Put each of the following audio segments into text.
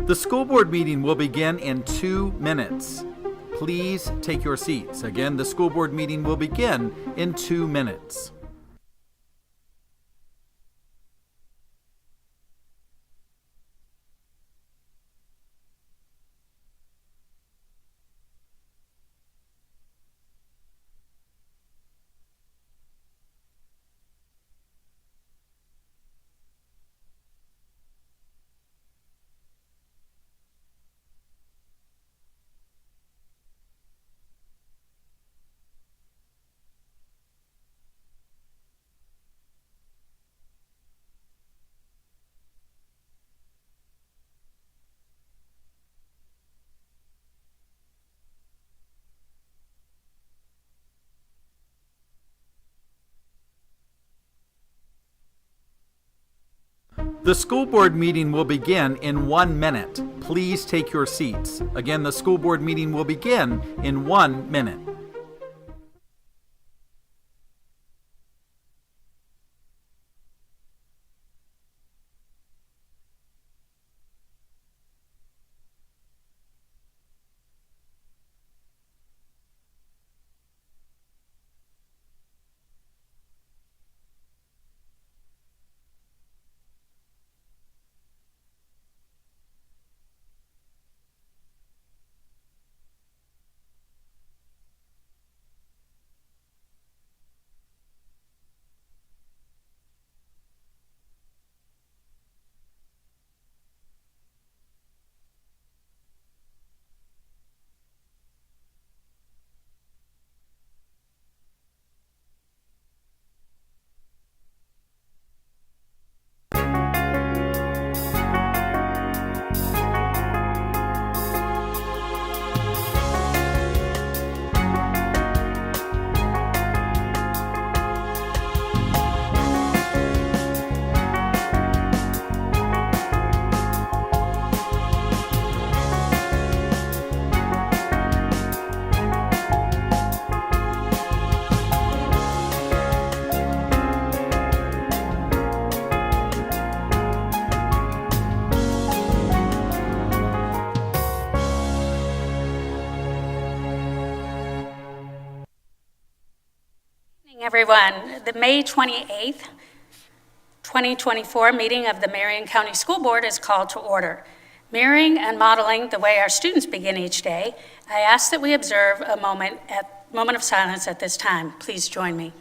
The school board meeting will begin in 2 minutes. Please take your seats. Again, the school board meeting will begin in 2 minutes. The school board meeting will begin in 1 minute. Please take your seats. Again, the school board meeting will begin in 1 minute. Everyone, the May 28th, 2024 meeting of the Marion County School Board is called to order. Mirroring and modeling the way our students begin each day, I ask that we observe a moment of silence at this time. Please join me.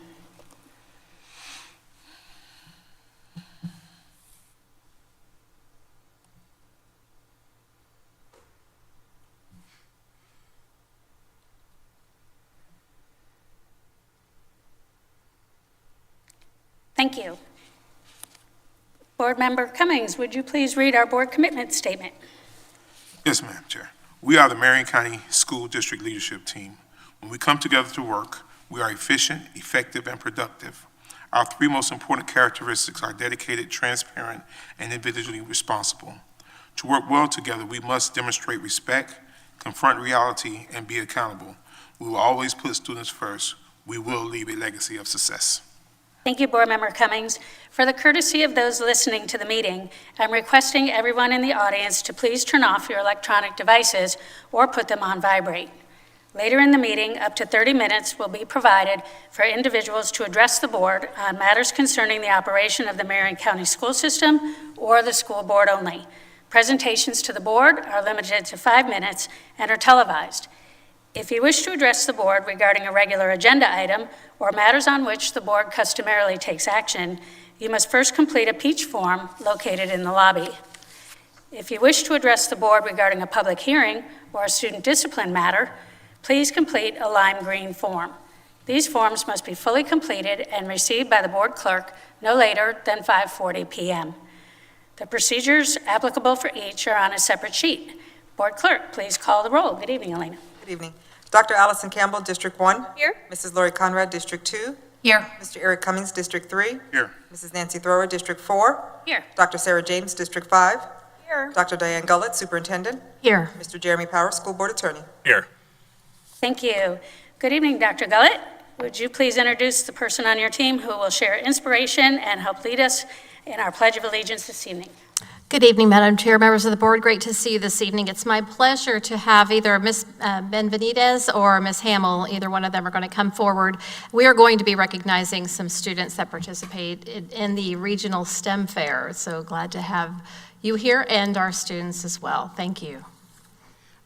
Thank you. Board Member Cummings, would you please read our board commitment statement? Yes, Madam Chair. We are the Marion County School District Leadership Team. When we come together to work, we are efficient, effective, and productive. Our 3 most important characteristics are dedicated, transparent, and individually responsible. To work well together, we must demonstrate respect, confront reality, and be accountable. We will always put students first. We will leave a legacy of success. Thank you, Board Member Cummings. For the courtesy of those listening to the meeting, I'm requesting everyone in the audience to please turn off your electronic devices or put them on vibrate. Later in the meeting, up to 30 minutes will be provided for individuals to address the board on matters concerning the operation of the Marion County school system or the school board only. Presentations to the board are limited to 5 minutes and are televised. If you wish to address the board regarding a regular agenda item or matters on which the board customarily takes action, you must first complete a peach form located in the lobby. If you wish to address the board regarding a public hearing or a student discipline matter, please complete a lime green form. These forms must be fully completed and received by the board clerk no later than 5:40 p.m. The procedures applicable for each are on a separate sheet. Board clerk, please call the roll. Good evening, Elena. Good evening. Dr. Allison Campbell, District 1. Here. Mrs. Lori Conrad, District 2. Here. Mr. Eric Cummings, District 3. Here. Mrs. Nancy Thrower, District 4. Here. Dr. Sarah James, District 5. Here. Dr. Diane Gullett, Superintendent. Here. Mr. Jeremy Powers, School Board Attorney. Here. Thank you. Good evening, Dr. Gullett. Would you please introduce the person on your team who will share inspiration and help lead us in our Pledge of Allegiance this evening? Good evening, Madam Chair, members of the board. Great to see you this evening. It's my pleasure to have either Ms. Benvenidez or Ms. Hamill, either one of them are going to come forward. We are going to be recognizing some students that participate in the regional STEM fair. So glad to have you here and our students as well. Thank you.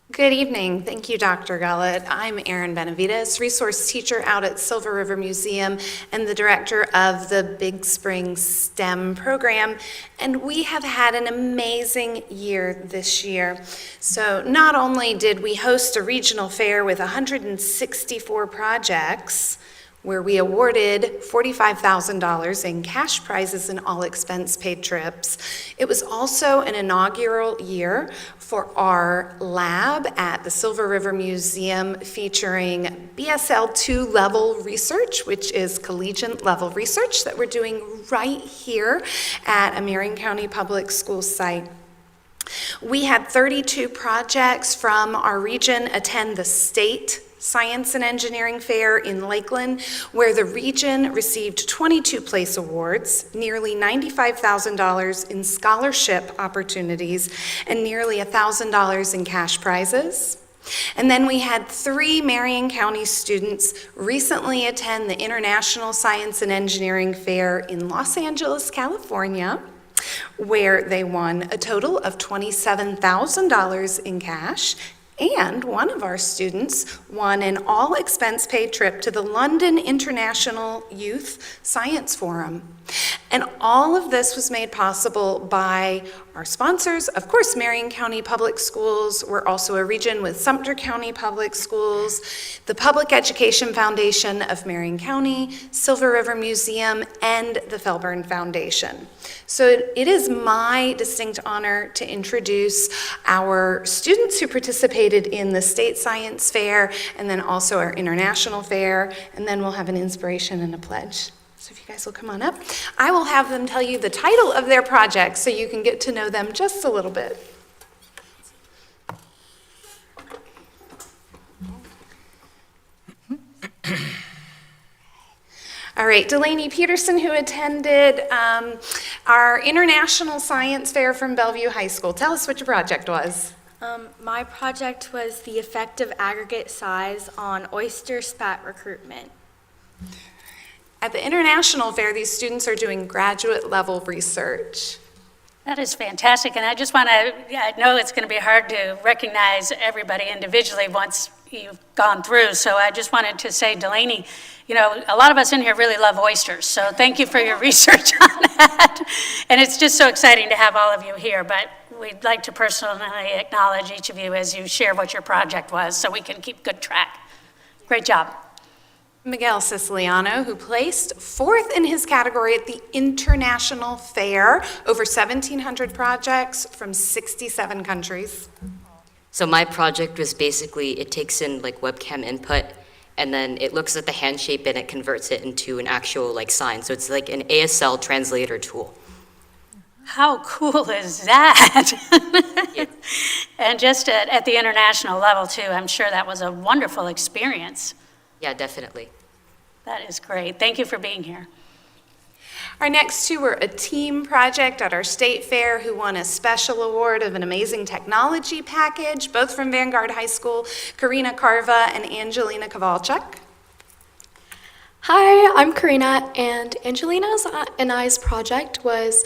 Good evening. Thank you, Dr. Gullett. I'm Erin Benavides, resource teacher out at Silver River Museum and the director of the Big Spring STEM program. And we have had an amazing year this year. So not only did we host a regional fair with 164 projects, where we awarded $45,000 in cash prizes and all expense paid trips. It was also an inaugural year for our lab at the Silver River Museum featuring BSL 2 level research, which is collegiate level research that we're doing right here at a Marion County Public Schools site. We had 32 projects from our region attend the state Science and Engineering Fair in Lakeland, where the region received 22 place awards, nearly $95,000 in scholarship opportunities, and nearly $1,000 in cash prizes. And then we had 3 Marion County students recently attend the International Science and Engineering Fair in Los Angeles, California, where they won a total of $27,000 in cash. And one of our students won an all-expense-paid trip to the London International Youth Science Forum. And all of this was made possible by our sponsors, of course, Marion County Public Schools. We're also a region with Sumter County Public Schools, the Public Education Foundation of Marion County, Silver River Museum, and the Felburn Foundation. So it is my distinct honor to introduce our students who participated in the State Science Fair, and then also our International Fair, and then we'll have an inspiration and a pledge. So if you guys will come on up, I will have them tell you the title of their project so you can get to know them just a little bit. All right, Delaney Peterson, who attended our International Science Fair from Bellevue High School. Tell us what your project was. My project was the effective aggregate size on oyster spat recruitment. At the International Fair, these students are doing graduate level research. That is fantastic, and I just want to, I know it's going to be hard to recognize everybody individually once you've gone through, so I just wanted to say, Delaney, you know, a lot of us in here really love oysters, so thank you for your research on that. And it's just so exciting to have all of you here, but we'd like to personally acknowledge each of you as you share what your project was so we can keep good track. Great job. Miguel Siciliano, who placed 4th in his category at the International Fair, over 1,700 projects from 67 countries. So my project was basically, it takes in like webcam input, and then it looks at the hand shape and it converts it into an actual like sign. So it's like an ASL translator tool. How cool is that? Yeah. And just at the international level too, I'm sure that was a wonderful experience. Yeah, definitely. That is great. Thank you for being here. Our next two were a team project at our state fair who won a special award of an amazing technology package, both from Vanguard High School, Karina Carva and Angelina Kowalchuk. Hi, I'm Karina, and Angelina's and I's project was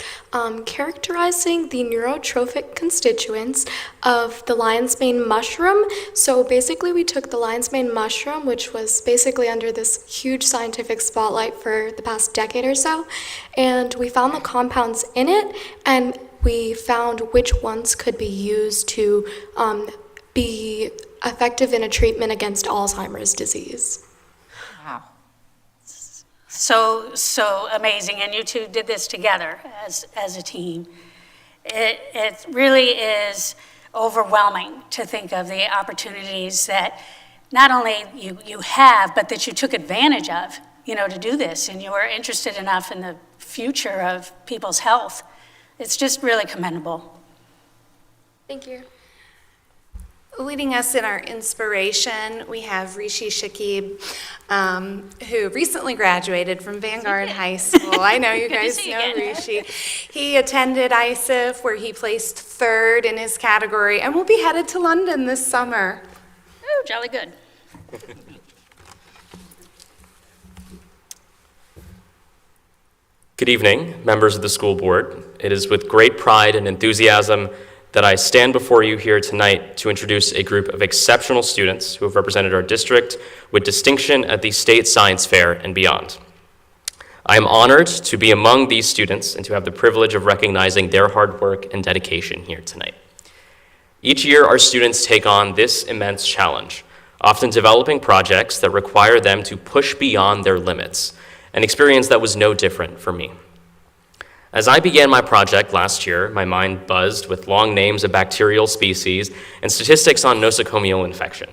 characterizing the neurotrophic constituents of the lion's mane mushroom. So basically we took the lion's mane mushroom, which was basically under this huge scientific spotlight for the past decade or so, and we found the compounds in it, and we found which ones could be used to be effective in a treatment against Alzheimer's disease. Wow. So amazing, and you two did this together as a team. It really is overwhelming to think of the opportunities that not only you have, but that you took advantage of, you know, to do this, and you were interested enough in the future of people's health. It's just really commendable. Thank you. leading us in our inspiration, we have Rishi Shakib, who recently graduated from Vanguard High School. I know you Good to guys see you know again. Rishi. He attended ISIF, where he placed third in his category, and will be headed to London this summer. Oh, jolly good. Good evening, members of the school board. It is with great pride and enthusiasm that I stand before you here tonight to introduce a group of exceptional students who have represented our district with distinction at the State Science Fair and beyond. I am honored to be among these students and to have the privilege of recognizing their hard work and dedication here tonight. Each year, our students take on this immense challenge, often developing projects that require them to push beyond their limits, an experience that was no different for me. As I began my project last year, my mind buzzed with long names of bacterial species and statistics on nosocomial infection.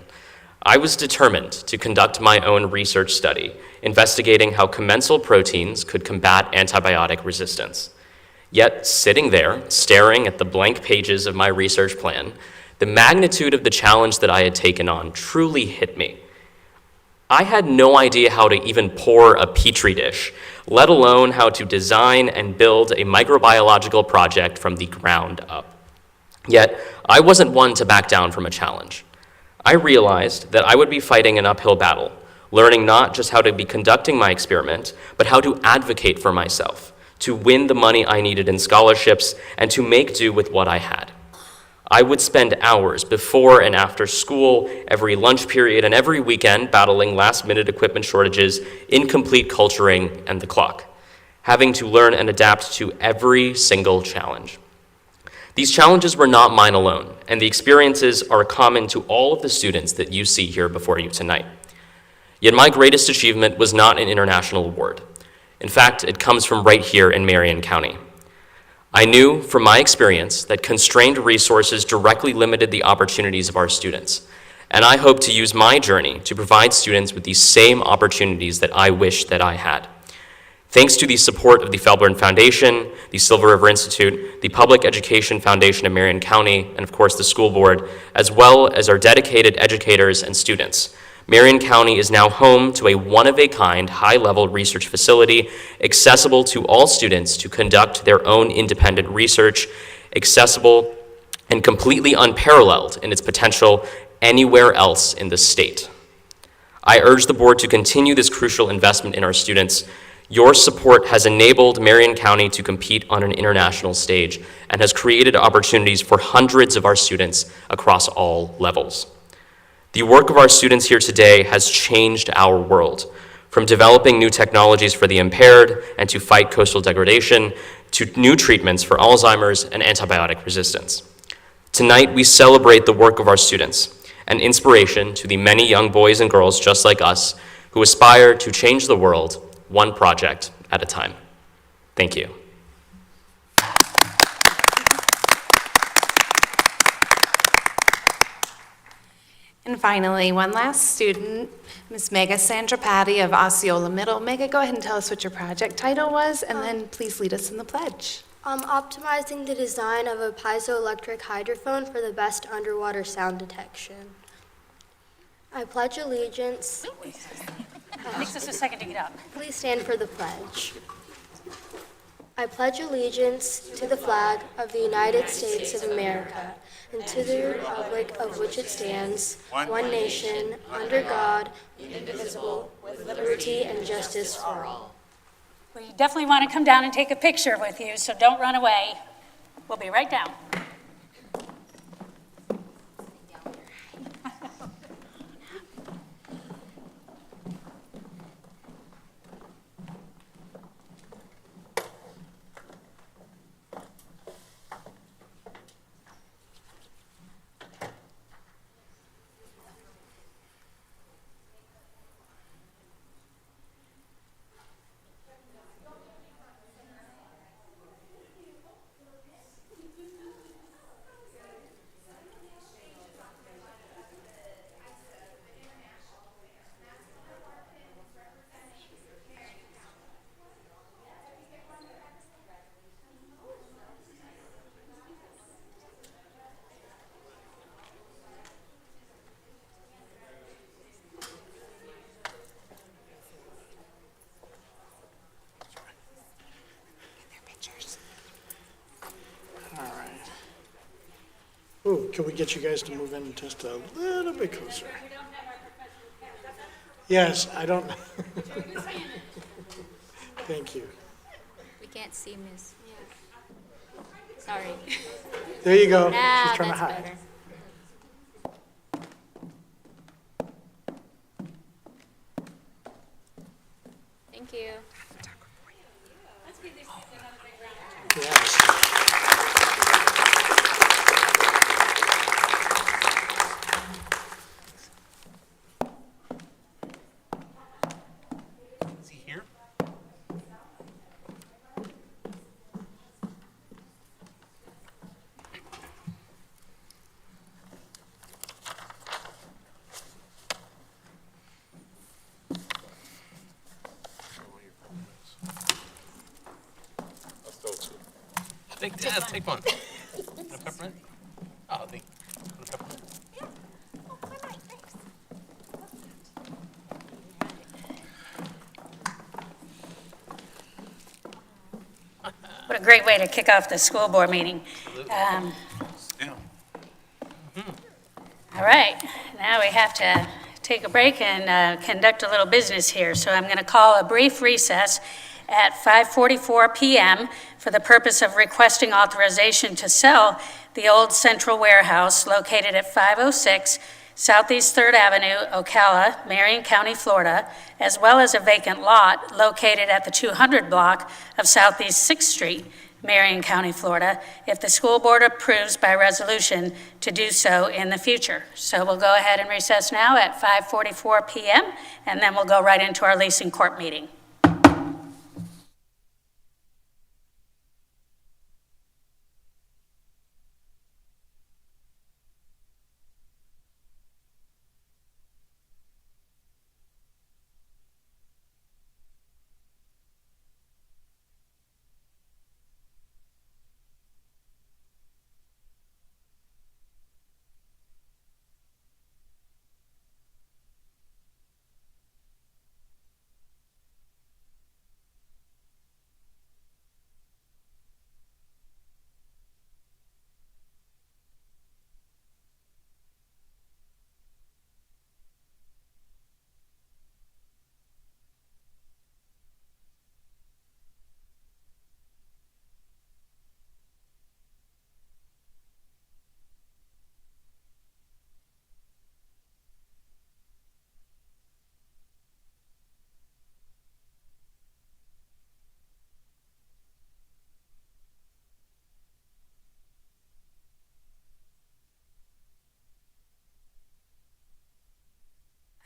I was determined to conduct my own research study, investigating how commensal proteins could combat antibiotic resistance. Yet, sitting there, staring at the blank pages of my research plan, the magnitude of the challenge that I had taken on truly hit me. I had no idea how to even pour a petri dish, let alone how to design and build a microbiological project from the ground up. Yet, I wasn't one to back down from a challenge. I realized that I would be fighting an uphill battle, learning not just how to be conducting my experiment, but how to advocate for myself, to win the money I needed in scholarships, and to make do with what I had. I would spend hours before and after school, every lunch period, and every weekend battling last-minute equipment shortages, incomplete culturing, and the clock, having to learn and adapt to every single challenge. These challenges were not mine alone, and the experiences are common to all of the students that you see here before you tonight. Yet my greatest achievement was not an international award. In fact, it comes from right here in Marion County. I knew from my experience that constrained resources directly limited the opportunities of our students, and I hope to use my journey to provide students with these same opportunities that I wish that I had. Thanks to the support of the Felburn Foundation, the Silver River Institute, the Public Education Foundation of Marion County, and of course the school board, as well as our dedicated educators and students, Marion County is now home to a one-of-a-kind, high-level research facility accessible to all students to conduct their own independent research, accessible and completely unparalleled in its potential anywhere else in the state. I urge the board to continue this crucial investment in our students. Your support has enabled Marion County to compete on an international stage and has created opportunities for hundreds of our students across all levels. The work of our students here today has changed our world, from developing new technologies for the impaired and to fight coastal degradation, to new treatments for Alzheimer's and antibiotic resistance. Tonight, we celebrate the work of our students, an inspiration to the many young boys and girls just like us who aspire to change the world one project at a time. Thank you. And finally, one last student, Ms. Mega Sandrapati of Osceola Middle. Mega, go ahead and tell us what your project title was, and then please lead us in the pledge. Optimizing the design of a piezoelectric hydrophone for the best underwater sound detection. I pledge allegiance. It takes us a second to get up. Please stand for the pledge. I pledge allegiance to the flag of the United States of America and to the republic of which it stands, one nation, under God, indivisible, with liberty and justice for all. We definitely want to come down and take a picture with you, so don't run away. We'll be right down. Could we get you guys to move in just a little bit closer? Yes, I don't. Thank you. We can't see Miss. Sorry. There you go. Now She's trying to that's hide. better. Thank you. Yes. Is he here? Take one. A peppermint? Oh, thank you. A peppermint? What a great way to kick off the school board meeting. Yeah. All right, now we have to take a break and conduct a little business here. So I'm going to call a brief recess at 5:44 p.m. for the purpose of requesting authorization to sell the old central warehouse located at 506 Southeast 3rd Avenue, Ocala, Marion County, Florida, as well as a vacant lot located at the 200 block of Southeast 6th Street, Marion County, Florida, if the school board approves by resolution to do so in the future. So we'll go ahead and recess now at 5:44 p.m., and then we'll go right into our leasing court meeting.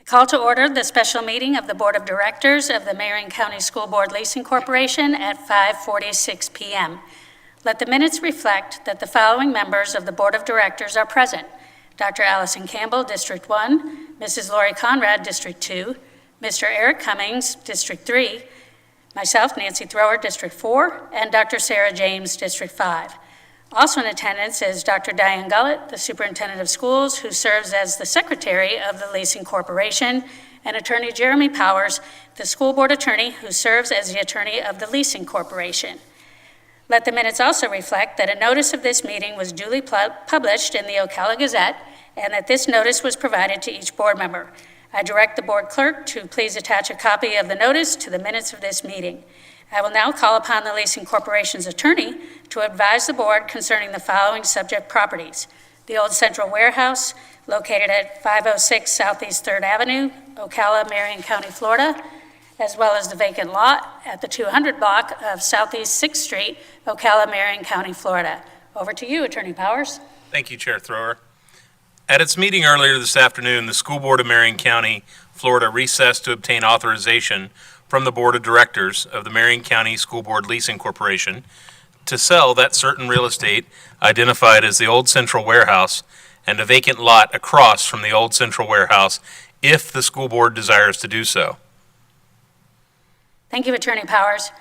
Call to order the special meeting of the Board of Directors of the Marion County School Board Leasing Corporation at 5:46 p.m. Let the minutes reflect that the following members of the Board of Directors are present: Dr. Allison Campbell, District 1, Mrs. Lori Conrad, District 2, Mr. Eric Cummings, District 3, myself, Nancy Thrower, District 4, and Dr. Sarah James, District 5. Also in attendance is Dr. Diane Gullett, the Superintendent of Schools, who serves as the Secretary of the Leasing Corporation, and Attorney Jeremy Powers, the School Board Attorney, who serves as the Attorney of the Leasing Corporation. Let the minutes also reflect that a notice of this meeting was duly published in the Ocala Gazette, and that this notice was provided to each board member. I direct the board clerk to please attach a copy of the notice to the minutes of this meeting. I will now call upon the Leasing Corporation's attorney to advise the board concerning the following subject properties: the old central warehouse located at 506 Southeast 3rd Avenue, Ocala, Marion County, Florida, as well as the vacant lot at the 200 block of Southeast 6th Street, Ocala, Marion County, Florida. Over to you, Attorney Powers. Thank you, Chair Thrower. At its meeting earlier this afternoon, the School Board of Marion County, Florida recessed to obtain authorization from the Board of Directors of the Marion County School Board Leasing Corporation to sell that certain real estate identified as the old central warehouse and a vacant lot across from the old central warehouse if the school board desires to do so. Thank you, Attorney Powers.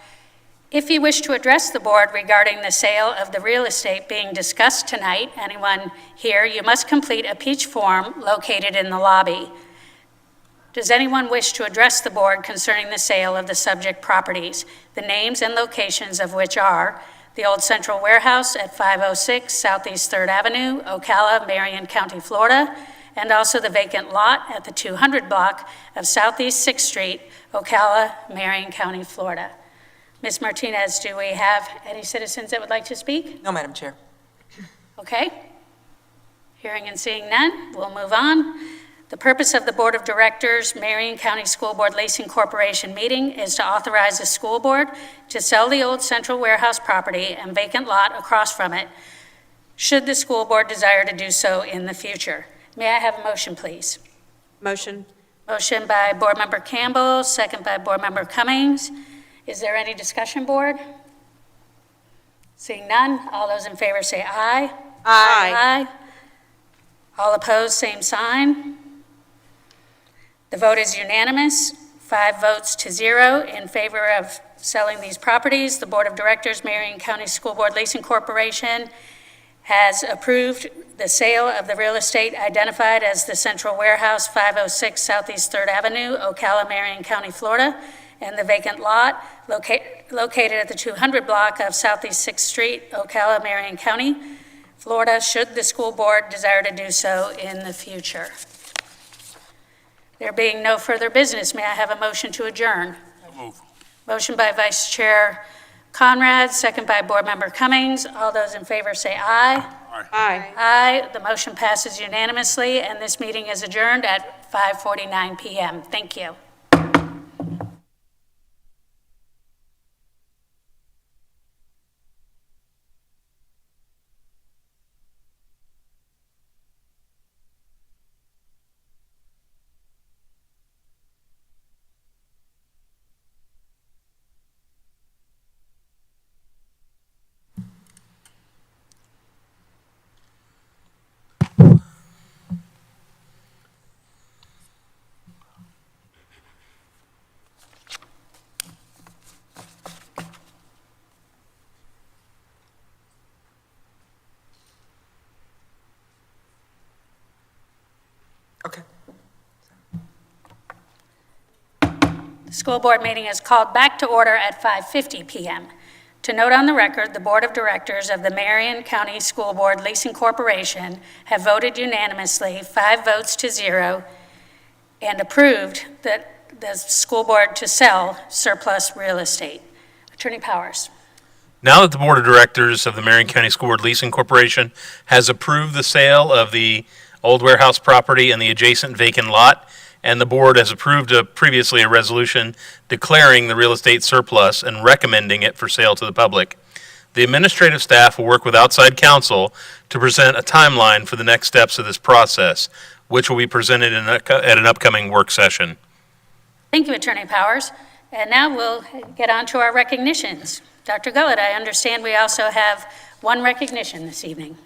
If you wish to address the board regarding the sale of the real estate being discussed tonight, anyone here, you must complete a peach form located in the lobby. Does anyone wish to address the board concerning the sale of the subject properties, the names and locations of which are the old Central Warehouse at 506 Southeast 3rd Avenue, Ocala, Marion County, Florida, and also the vacant lot at the 200 block of Southeast 6th Street, Ocala, Marion County, Florida. Ms. Martinez, do we have any citizens that would like to speak? No, Madam Chair. Okay. Hearing and seeing none, we'll move on. The purpose of the Board of Directors, Marion County School Board Leasing Corporation meeting is to authorize the school board to sell the old Central Warehouse property and vacant lot across from it, should the school board desire to do so in the future. May I have a motion, please? Motion. Motion by Board Member Campbell, second by Board Member Cummings. Is there any discussion, board? Seeing none, all those in favor say aye. Aye. All opposed, same sign. The vote is unanimous, 5 votes to 0 in favor of selling these properties. The Board of Directors, Marion County School Board Leasing Corporation, has approved the sale of the real estate identified as the Central Warehouse, 506 Southeast 3rd Avenue, Ocala, Marion County, Florida, and the vacant lot located at the 200 block of Southeast 6th Street, Ocala, Marion County, Florida, should the school board desire to do so in the future. There being no further business, may I have a motion to adjourn? Move. Motion by Vice Chair Conrad, second by Board Member Cummings. All those in favor say aye. Aye. Aye. The motion passes unanimously, and this meeting is adjourned at 5:49 p.m. Thank you. Okay. The school board meeting is called back to order at 5:50 p.m. To note on the record, the Board of Directors of the Marion County School Board Leasing Corporation have voted unanimously, 5 votes to 0, and approved the school board to sell surplus real estate. Attorney Powers. Now that the Board of Directors of the Marion County School Board Leasing Corporation has approved the sale of the old warehouse property and the adjacent vacant lot, and the board has approved previously a resolution declaring the real estate surplus and recommending it for sale to the public, the administrative staff will work with outside counsel to present a timeline for the next steps of this process, which will be presented at an upcoming work session. Thank you, Attorney Powers. And now we'll get on to our recognitions. Dr. Gullett, I understand we also have one recognition this evening.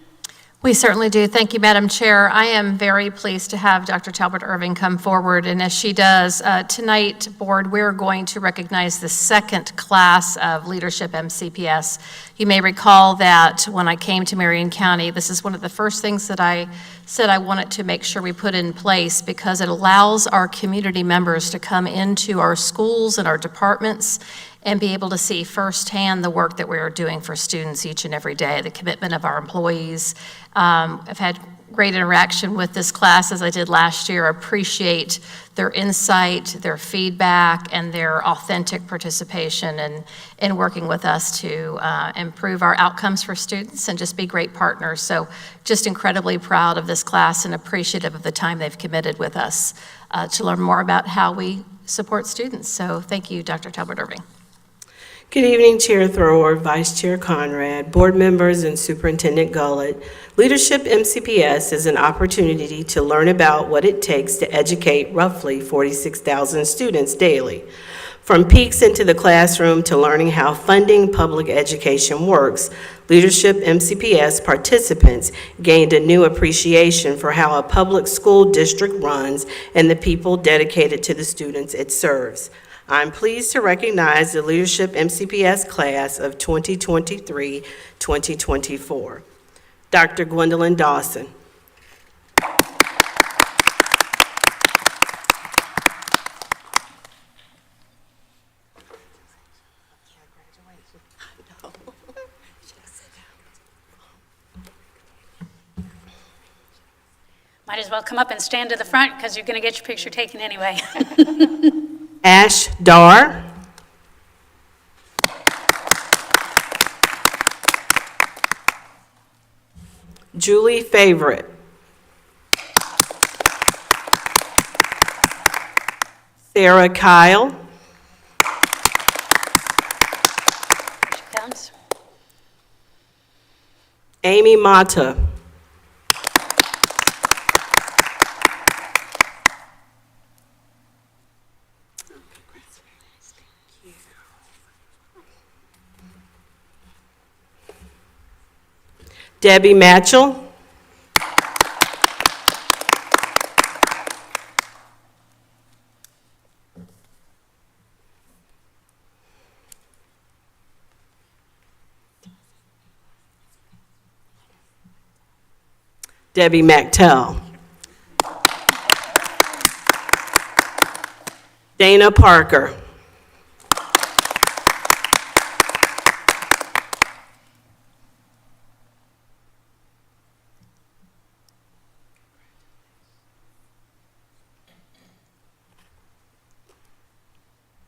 We certainly do. Thank you, Madam Chair. I am very pleased to have Dr. Talbot Irving come forward, and as she does, tonight, Board, we're going to recognize the second class of Leadership MCPS. You may recall that when I came to Marion County, this is one of the first things that I said I wanted to make sure we put in place because it allows our community members to come into our schools and our departments and be able to see firsthand the work that we are doing for students each and every day, the commitment of our employees. I've had great interaction with this class as I did last year. I appreciate their insight, their feedback, and their authentic participation in working with us to improve our outcomes for students and just be great partners. So just incredibly proud of this class and appreciative of the time they've committed with us to learn more about how we support students. So thank you, Dr. Talbot Irving. Good evening, Chair Thrower, Vice Chair Conrad, board members, and Superintendent Gullett. Leadership MCPS is an opportunity to learn about what it takes to educate roughly 46,000 students daily. From peeks into the classroom to learning how funding public education works, Leadership MCPS participants gained a new appreciation for how a public school district runs and the people dedicated to the students it serves. I'm pleased to recognize the Leadership MCPS class of 2023-2024. Dr. Gwendolyn Dawson. as well come up and stand to the front because you're going to get your picture taken anyway. Ash Dar. Julie Favorite. Sarah Kyle. Here she comes. Amy Mata. Debbie Matchell. Debbie McTell. Dana Parker.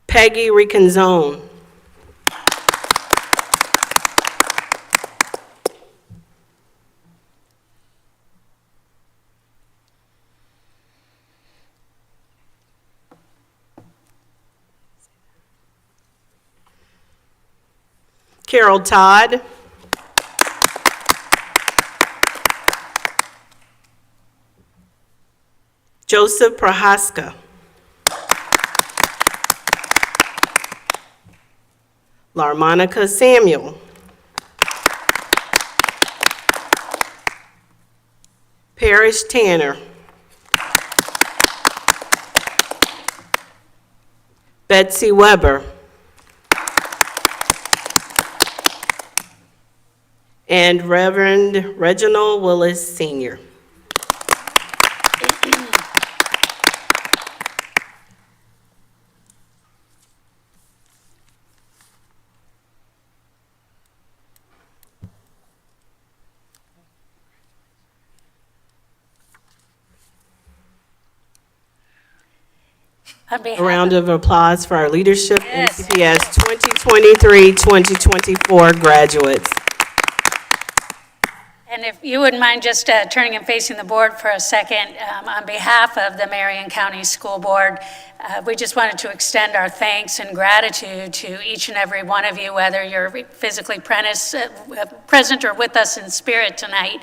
Peggy Ricanzone. Carol Todd. Joseph Prohaska. Larmonica Samuel. Parrish Tanner. Betsy Weber. And Reverend Reginald Willis Sr. On behalf A round of applause for our leadership Yes. MCPS 2023-2024 graduates. And if you wouldn't mind just turning and facing the board for a second, on behalf of the Marion County School Board, we just wanted to extend our thanks and gratitude to each and every one of you, whether you're physically present or with us in spirit tonight.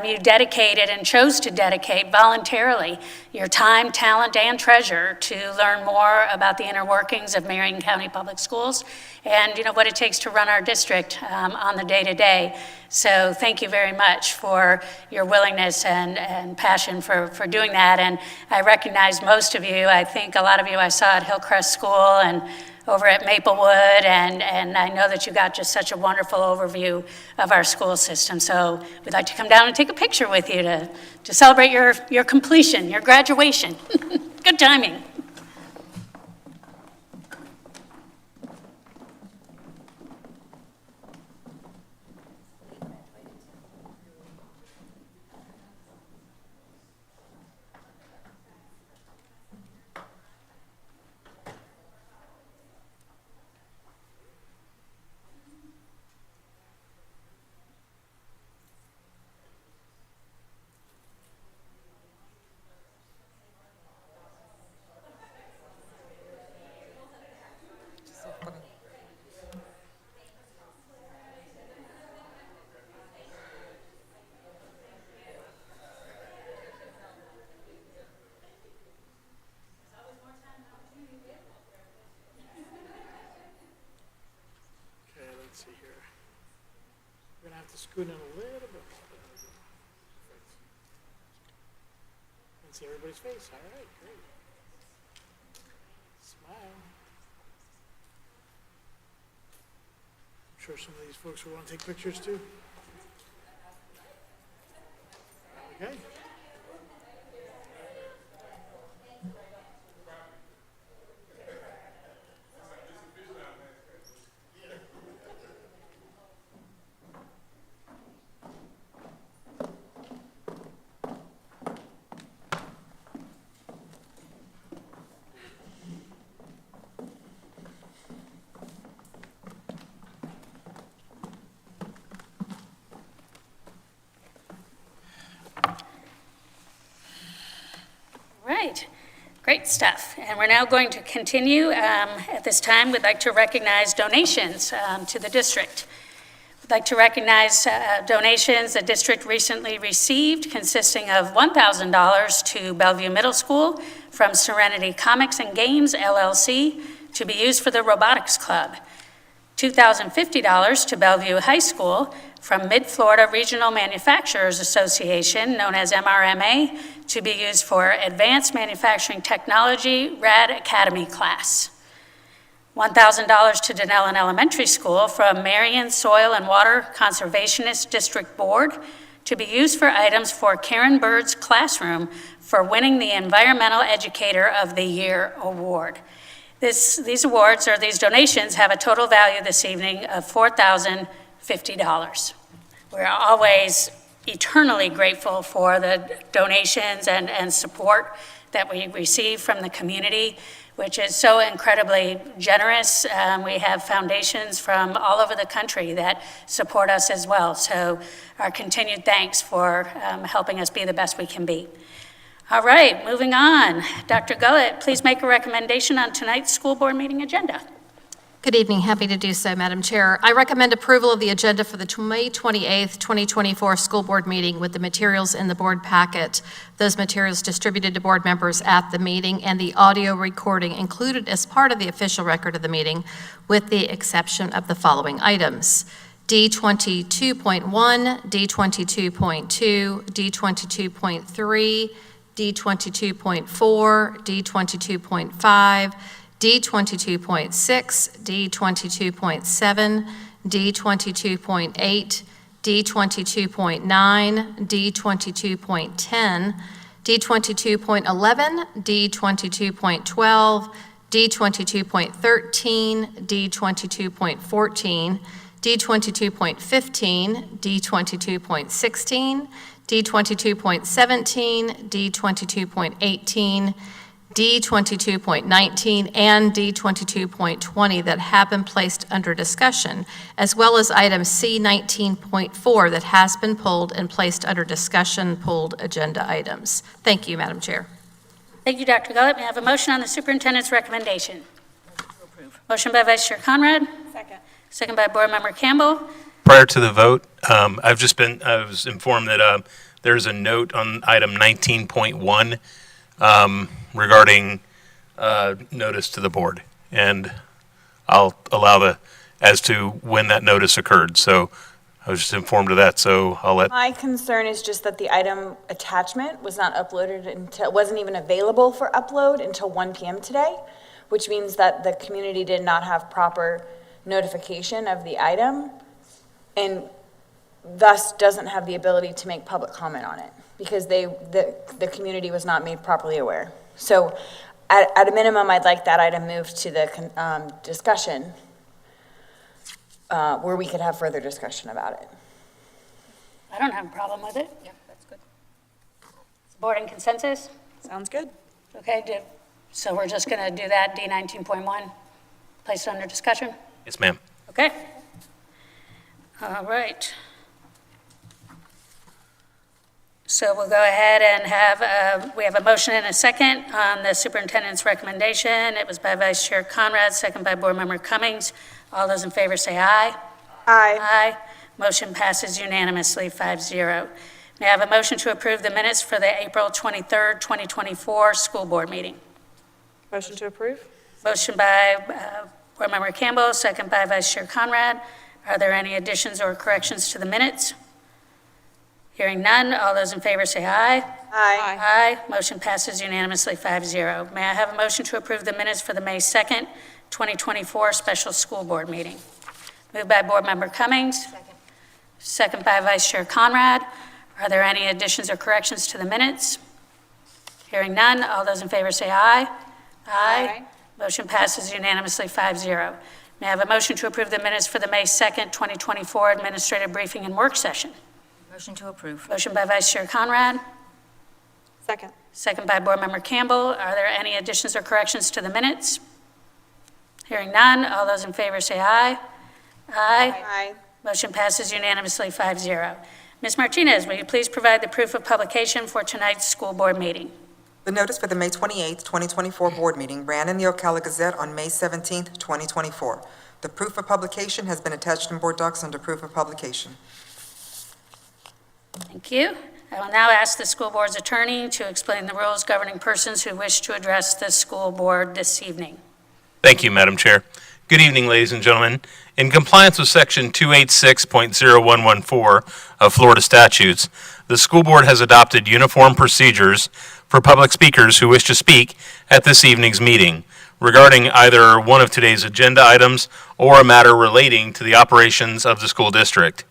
You dedicated and chose to dedicate voluntarily your time, talent, and treasure to learn more about the inner workings of Marion County Public Schools and what it takes to run our district on the day-to-day. So thank you very much for your willingness and passion for doing that. And I recognize most of you. I think a lot of you I saw at Hillcrest School and over at Maplewood, and I know that you got just such a wonderful overview of our school system. So we'd like to come down and take a picture with you to celebrate your completion, your graduation. Good timing. Okay, let's see here. We're gonna have to scoot in a little bit. Let's see everybody's face. All right, great. Smile. I'm sure some of these folks will want to take pictures too. Okay. right, great stuff. And we're now going to continue. At this time, we'd like to recognize donations to the district. We'd like to recognize donations the district recently received, consisting of $1,000 to Bellevue Middle School from Serenity Comics and Games, LLC, to be used for the Robotics Club. $2,050 to Bellevue High School from Mid-Florida Regional Manufacturers Association, known as MRMA, to be used for Advanced Manufacturing Technology RAD Academy class. $1,000 to Denellen Elementary School from Marion Soil and Water Conservationist District Board to be used for items for Karen Bird's classroom for winning the Environmental Educator of the Year award. These awards, or these donations, have a total value this evening of $4,050. We're always eternally grateful for the donations and support that we receive from the community, which is so incredibly generous. We have foundations from all over the country that support us as well. So our continued thanks for helping us be the best we can be. All right, moving on. Dr. Gullett, please make a recommendation on tonight's school board meeting agenda. Good evening. Happy to do so, Madam Chair. I recommend approval of the agenda for the May 28th, 2024 school board meeting with the materials in the board packet, those materials distributed to board members at the meeting, and the audio recording included as part of the official record of the meeting, with the exception of the following items: D22.1, D22.2, D22.3, D22.4, D22.5, D22.6, D22.7, D22.8, D22.9, D22.10, D22.11, D22.12, D22.13, D22.14, D22.15, D22.16, D22.17, D22.18, D22.19, and D22.20 that have been placed under discussion, as well as item C19.4 that has been pulled and placed under discussion pulled agenda items. Thank you, Madam Chair. Thank you, Dr. Gullett. May I have a motion on the superintendent's recommendation? Motion by Vice Chair Conrad. Second. Second by Board Member Campbell. Prior to the vote, I was informed that there's a note on item 19.1 regarding notice to the board, and I'll allow as to when that notice occurred. So I was just informed of that, so I'll let. My concern is just that the item attachment was not uploaded until, wasn't even available for upload until 1 p.m. today, which means that the community did not have proper notification of the item, and thus doesn't have the ability to make public comment on it, because the community was not made properly aware. So at a minimum, I'd like that item moved to the discussion where we could have further discussion about it. I don't have a problem with it. Yeah, that's good. Is the board in consensus? Sounds good. Okay, so we're just going to do that, D19.1, place it under discussion? Yes, ma'am. Okay. All right. So we'll go ahead and we have a motion and a second on the superintendent's recommendation. It was by Vice Chair Conrad, second by Board Member Cummings. All those in favor say aye. Aye. Aye. Motion passes unanimously, 5-0. May I have a motion to approve the minutes for the April 23rd, 2024 school board meeting? Motion to approve? Motion by Board Member Campbell, second by Vice Chair Conrad. Are there any additions or corrections to the minutes? Hearing none, all those in favor say aye. Aye. Aye. Motion passes unanimously, 5-0. May I have a motion to approve the minutes for the May 2nd, 2024 special school board meeting? Moved by Board Member Cummings. Second. Second by Vice Chair Conrad. Are there any additions or corrections to the minutes? Hearing none, all those in favor say aye. Aye. Motion passes unanimously, 5-0. May I have a motion to approve the minutes for the May 2nd, 2024 administrative briefing and work session? Motion to approve. Motion by Vice Chair Conrad. Second. Second by Board Member Campbell. Are there any additions or corrections to the minutes? Hearing none, all those in favor say aye. Aye. Aye. Motion passes unanimously, 5-0. Ms. Martinez, will you please provide the proof of publication for tonight's school board meeting? The notice for the May 28, 2024 board meeting ran in the Ocala Gazette on May 17, 2024. The proof of publication has been attached in board docs under proof of publication. Thank you. I will now ask the school board's attorney to explain the rules governing persons who wish to address the school board this evening. Thank you, Madam Chair. Good evening, ladies and gentlemen. In compliance with Section 286.0114 of Florida statutes, the school board has adopted uniform procedures for public speakers who wish to speak at this evening's meeting regarding either one of today's agenda items or a matter relating to the operations of the school district.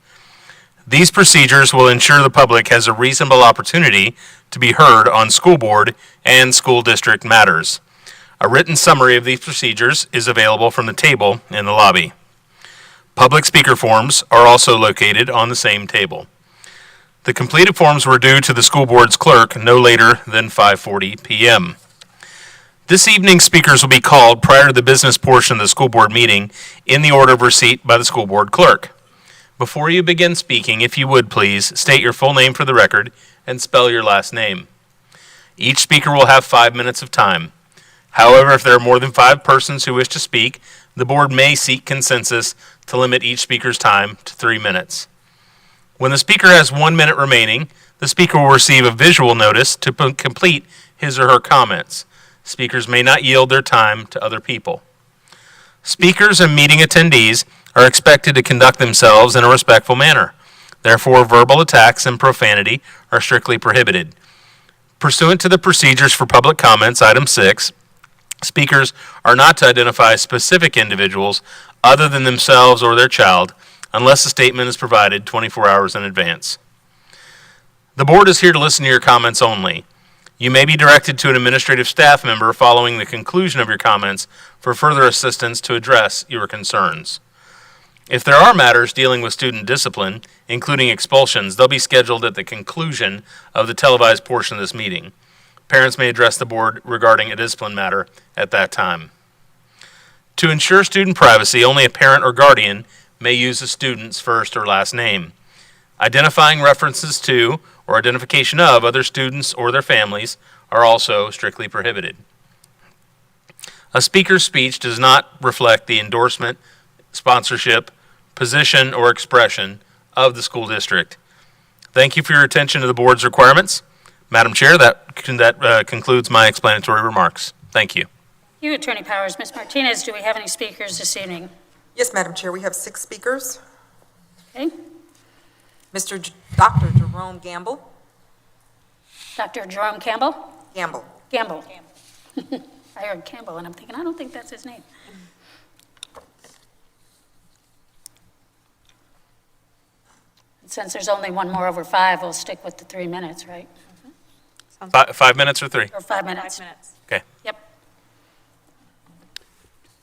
These procedures will ensure the public has a reasonable opportunity to be heard on school board and school district matters. A written summary of these procedures is available from the table in the lobby. Public speaker forms are also located on the same table. The completed forms were due to the school board's clerk no later than 5:40 p.m. This evening's speakers will be called prior to the business portion of the school board meeting in the order of receipt by the school board clerk. Before you begin speaking, if you would please state your full name for the record and spell your last name. Each speaker will have 5 minutes of time. However, if there are more than 5 persons who wish to speak, the board may seek consensus to limit each speaker's time to 3 minutes. When the speaker has 1 minute remaining, the speaker will receive a visual notice to complete his or her comments. Speakers may not yield their time to other people. Speakers and meeting attendees are expected to conduct themselves in a respectful manner. Therefore, verbal attacks and profanity are strictly prohibited. Pursuant to the procedures for public comments, item 6, speakers are not to identify specific individuals other than themselves or their child unless a statement is provided 24 hours in advance. The board is here to listen to your comments only. You may be directed to an administrative staff member following the conclusion of your comments for further assistance to address your concerns. If there are matters dealing with student discipline, including expulsions, they'll be scheduled at the conclusion of the televised portion of this meeting. Parents may address the board regarding a discipline matter at that time. To ensure student privacy, only a parent or guardian may use a student's first or last name. Identifying references to or identification of other students or their families are also strictly prohibited. A speaker's speech does not reflect the endorsement, sponsorship, position, or expression of the school district. Thank you for your attention to the board's requirements. Madam Chair, that concludes my explanatory remarks. Thank you. You, Attorney Powers. Ms. Martinez, do we have any speakers this evening? Yes, Madam Chair, we have 6 speakers. Okay. Dr. Jerome Gamble. Dr. Jerome Campbell? Gamble. Gamble. I heard Campbell, and I'm thinking, I don't think that's his name. And since there's only one more over 5, we'll stick with the 3 minutes, right? 5 minutes or 3? Or 5 minutes? 5 minutes. Okay. Yep.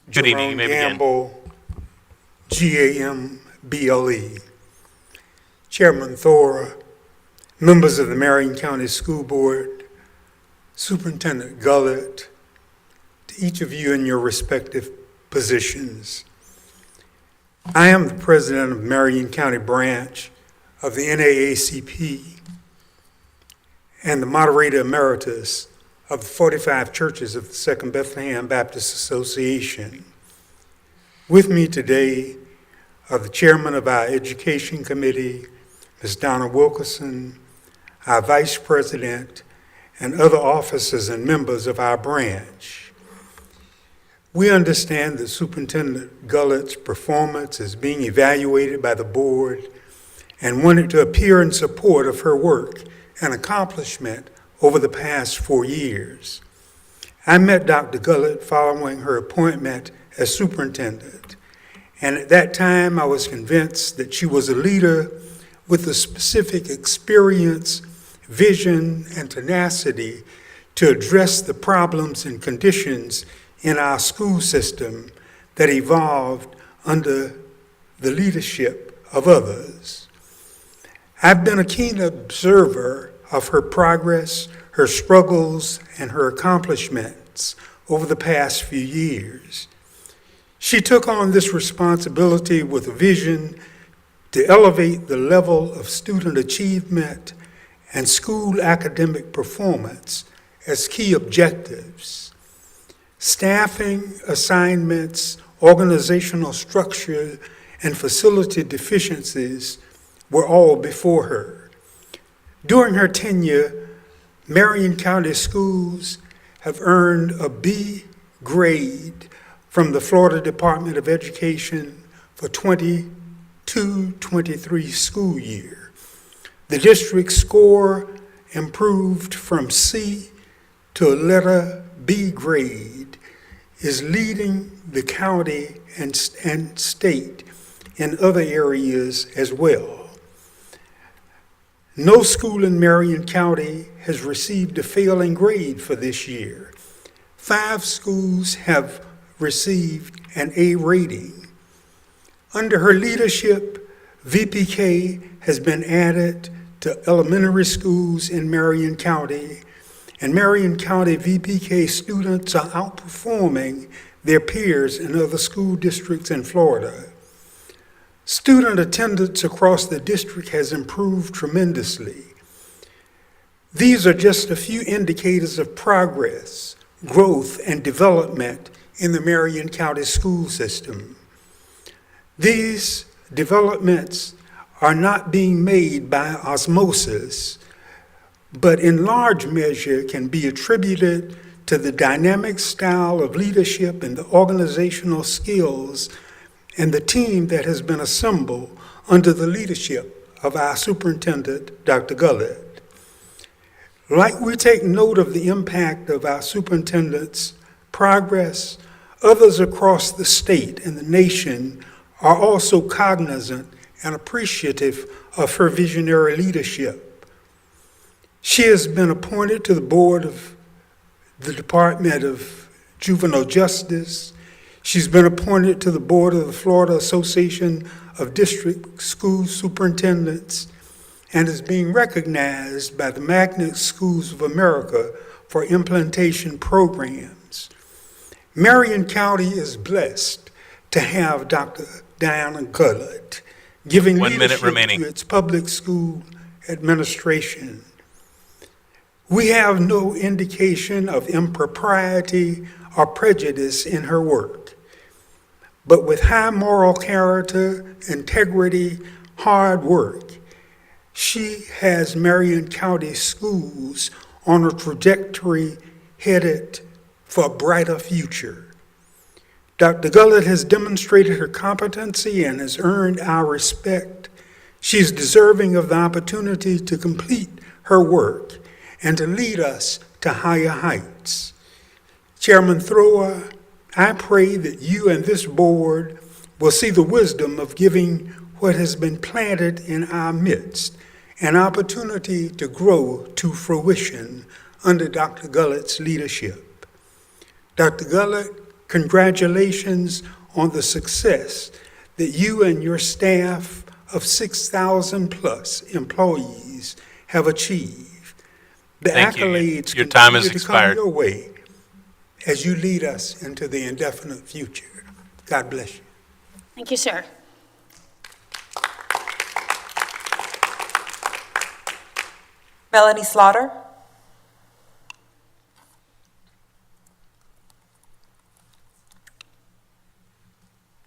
Good evening. You may begin. Gamble, Gamble, Chairman Thora, members of the Marion County School Board, Superintendent Gullett, to each of you in your respective positions. I am the president of Marion County branch of the NAACP and the moderator emeritus of the 45 churches of the Second Bethlehem Baptist Association. With me today are the chairman of our education committee, Ms. Donna Wilkerson, our vice president, and other officers and members of our branch. We understand that Superintendent Gullett's performance is being evaluated by the board and wanted to appear in support of her work and accomplishment over the past 4 years. I met Dr. Gullett following her appointment as superintendent, and at that time I was convinced that she was a leader with the specific experience, vision, and tenacity to address the problems and conditions in our school system that evolved under the leadership of others. I've been a keen observer of her progress, her struggles, and her accomplishments over the past few years. She took on this responsibility with a vision to elevate the level of student achievement and school academic performance as key objectives. Staffing, assignments, organizational structure, and facility deficiencies were all before her. During her tenure, Marion County Schools have earned a B grade from the Florida Department of Education for 22-23 school year. The district score improved from C to a letter B grade, is leading the county and state in other areas as well. No school in Marion County has received a failing grade for this year. 5 schools have received an A rating. Under her leadership, VPK has been added to elementary schools in Marion County, and Marion County VPK students are outperforming their peers in other school districts in Florida. Student attendance across the district has improved tremendously. These are just a few indicators of progress, growth, and development in the Marion County school system. These developments are not being made by osmosis, but in large measure can be attributed to the dynamic style of leadership and the organizational skills and the team that has been assembled under the leadership of our superintendent, Dr. Gullett. Like we take note of the impact of our superintendent's progress, others across the state and the nation are also cognizant and appreciative of her visionary leadership. She has been appointed to the board of the Department of Juvenile Justice. She's been appointed to the board of the Florida Association of District School Superintendents and is being recognized by the Magnet Schools of America for implementation programs. Marion County is blessed to have Dr. Diana Gullett giving 1 minute leadership remaining to its public school administration. We have no indication of impropriety or prejudice in her work. But with high moral character, integrity, hard work, she has Marion County schools on a trajectory headed for a brighter future. Dr. Gullett has demonstrated her competency and has earned our respect. She is deserving of the opportunity to complete her work and to lead us to higher heights. Chairman Thrower, I pray that you and this board will see the wisdom of giving what has been planted in our midst an opportunity to grow to fruition under Dr. Gullett's leadership. Dr. Gullett, congratulations on the success that you and your staff of 6,000 plus employees have achieved. The Thank you. accolades Your time has continue to come expired. your way as you lead us into the indefinite future. God bless you. Thank you, sir. Melanie Slaughter.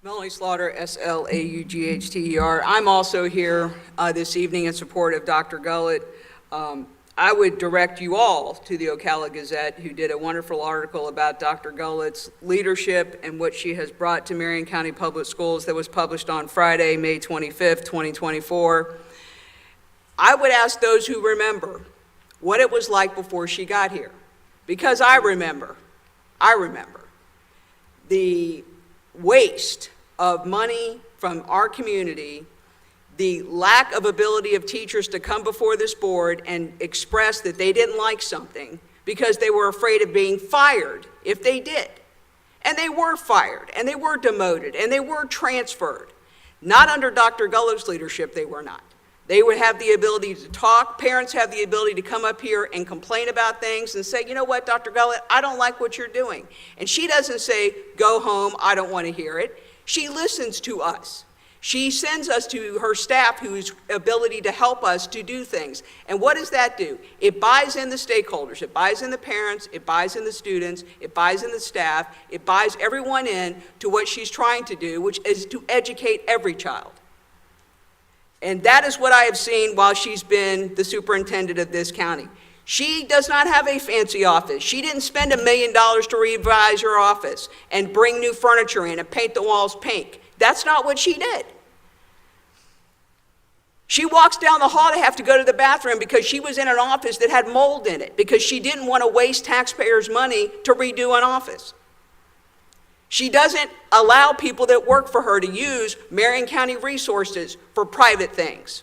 Melanie Slaughter, S-L-A-U-G-H-T-E-R. I'm also here this evening in support of Dr. Gullett. I would direct you all to the Ocala Gazette, who did a wonderful article about Dr. Gullett's leadership and what she has brought to Marion County Public Schools that was published on Friday, May 25th, 2024. I would ask those who remember what it was like before she got here, because I remember the waste of money from our community, the lack of ability of teachers to come before this board and express that they didn't like something because they were afraid of being fired if they did. And they were fired, and they were demoted, and they were transferred. Not under Dr. Gullett's leadership, they were not. They would have the ability to talk. Parents have the ability to come up here and complain about things and say, you know what, Dr. Gullett, I don't like what you're doing. And she doesn't say, go home, I don't want to hear it. She listens to us. She sends us to her staff whose ability to help us to do things. And what does that do? It buys in the stakeholders. It buys in the parents. It buys in the students. It buys in the staff. It buys everyone in to what she's trying to do, which is to educate every child. And that is what I have seen while she's been the superintendent of this county. She does not have a fancy office. She didn't spend $1 million to revise her office and bring new furniture in and paint the walls pink. That's not what she did. She walks down the hall to have to go to the bathroom because she was in an office that had mold in it, because she didn't want to waste taxpayers' money to redo an office. She doesn't allow people that work for her to use Marion County resources for private things,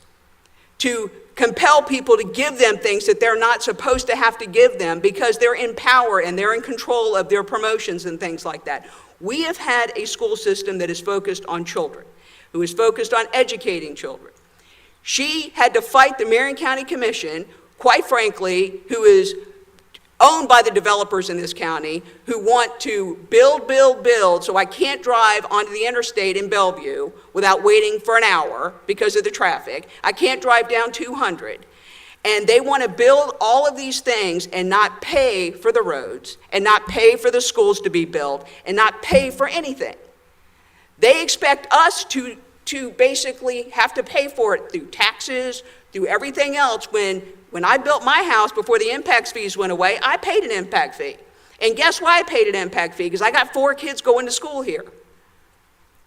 to compel people to give them things that they're not supposed to have to give them because they're in power and they're in control of their promotions and things like that. We have had a school system that is focused on children, who is focused on educating children. She had to fight the Marion County Commission, quite frankly, who is owned by the developers in this county, who want to build, so I can't drive onto the interstate in Bellevue without waiting for an hour because of the traffic. I can't drive down 200. And they want to build all of these things and not pay for the roads, and not pay for the schools to be built, and not pay for anything. They expect us to basically have to pay for it through taxes, through everything else. When I built my house before the impact fees went away, I paid an impact fee. And guess why I paid an impact fee? Because I got 4 kids going to school here.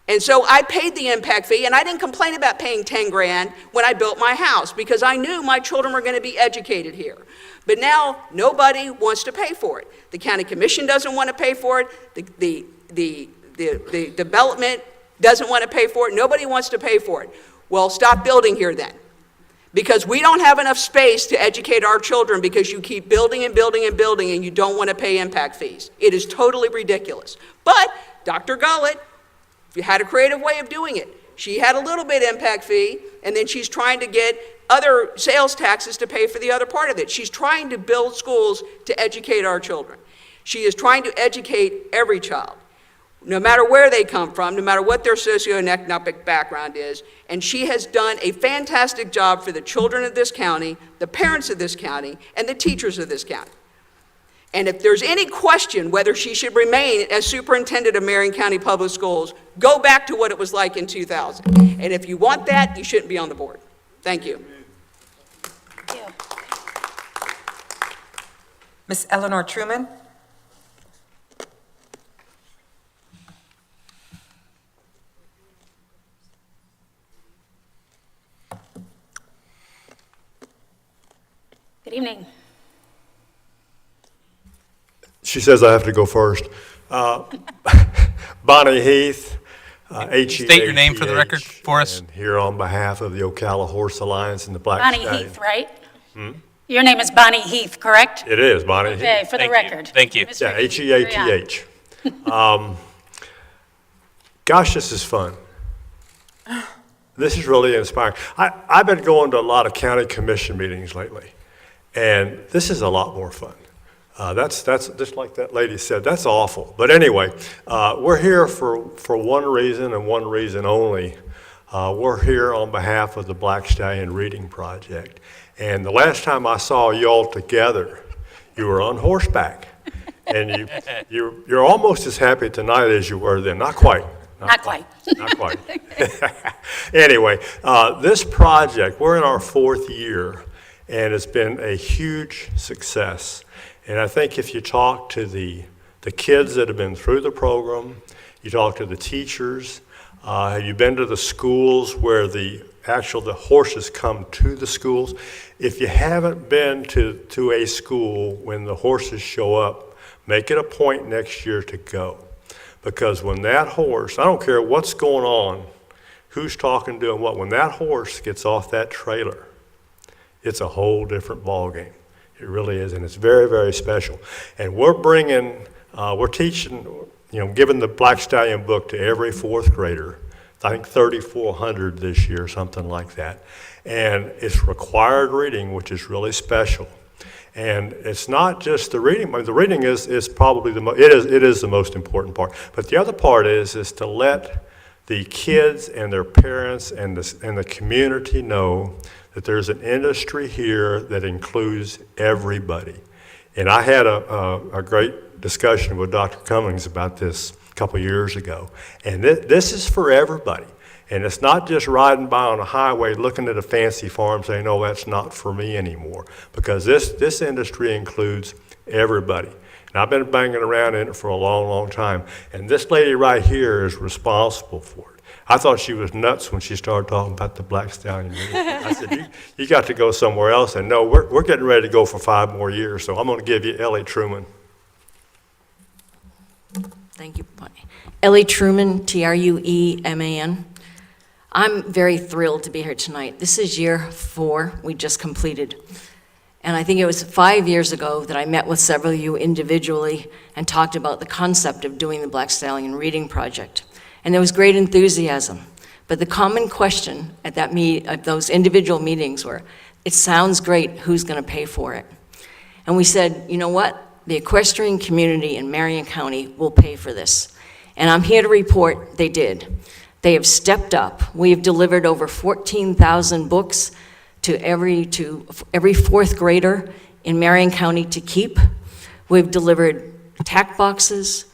And so I paid the impact fee, and I didn't complain about paying 10 grand when I built my house because I knew my children were going to be educated here. But now nobody wants to pay for it. The county commission doesn't want to pay for it. The development doesn't want to pay for it. Nobody wants to pay for it. Well, stop building here then. Because we don't have enough space to educate our children because you keep building and building and building and you don't want to pay impact fees. It is totally ridiculous. But Dr. Gullett had a creative way of doing it. She had a little bit impact fee, and then she's trying to get other sales taxes to pay for the other part of it. She's trying to build schools to educate our children. She is trying to educate every child, no matter where they come from, no matter what their socioeconomic background is. And she has done a fantastic job for the children of this county, the parents of this county, and the teachers of this county. And if there's any question whether she should remain as superintendent of Marion County Public Schools, go back to what it was like in 2000. And if you want that, you shouldn't be on the board. Thank you. Thank you. Ms. Eleanor Truman? Good evening. She says I have to go first. Bonnie Heath, H-E-A-T-H. State your name for the record for us. And here on behalf of the Ocala Horse Alliance and the Black Bonnie Stallion. Heath, right? Your name is Bonnie Heath, correct? It is, Bonnie Heath. Okay, for the record. Thank you. Mr. Yeah, Heath, H-E-A-T-H. Gosh, this is fun. This is really inspiring. I've been going to a lot of county commission meetings lately, and this is a lot more fun. That's just like that lady said, that's awful. But anyway, we're here for one reason and one reason only. We're here on behalf of the Black Stallion Reading Project. And the last time I saw you all together, you were on horseback. And you're almost as happy tonight as you were then. Not quite. Not quite. Not quite. Anyway, this project, we're in our 4th year, and it's been a huge success. And I think if you talk to the kids that have been through the program, you talk to the teachers, have you been to the schools where the horses come to the schools? If you haven't been to a school when the horses show up, make it a point next year to go. Because when that horse, I don't care what's going on, who's talking, doing what, when that horse gets off that trailer, it's a whole different ballgame. It really is, and it's very, very special. And we're teaching, giving the Black Stallion book to every 4th grader. I think 3,400 this year, something like that. And it's required reading, which is really special. And it's not just the reading. The reading is probably it is the most important part. But the other part is to let the kids and their parents and the community know that there's an industry here that includes everybody. And I had a great discussion with Dr. Cummings about this a couple years ago. And this is for everybody. And it's not just riding by on a highway looking at a fancy farm saying, oh, that's not for me anymore. Because this industry includes everybody. And I've been banging around in it for a long, long time. And this lady right here is responsible for it. I thought she was nuts when she started talking about the Black Stallion. I said, you got to go somewhere else. And no, we're getting ready to go for 5 more years. So I'm going to give you Ellie Truman. Thank you. Ellie Truman, Trueman. I'm very thrilled to be here tonight. This is year 4 we just completed. And I think it was 5 years ago that I met with several of you individually and talked about the concept of doing the Black Stallion Reading Project. And there was great enthusiasm. But the common question at those individual meetings were, it sounds great, who's going to pay for it? And we said, you know what? The equestrian community in Marion County will pay for this. And I'm here to report they did. They have stepped up. We have delivered over 14,000 books to every 4th grader in Marion County to keep. We've delivered tack boxes,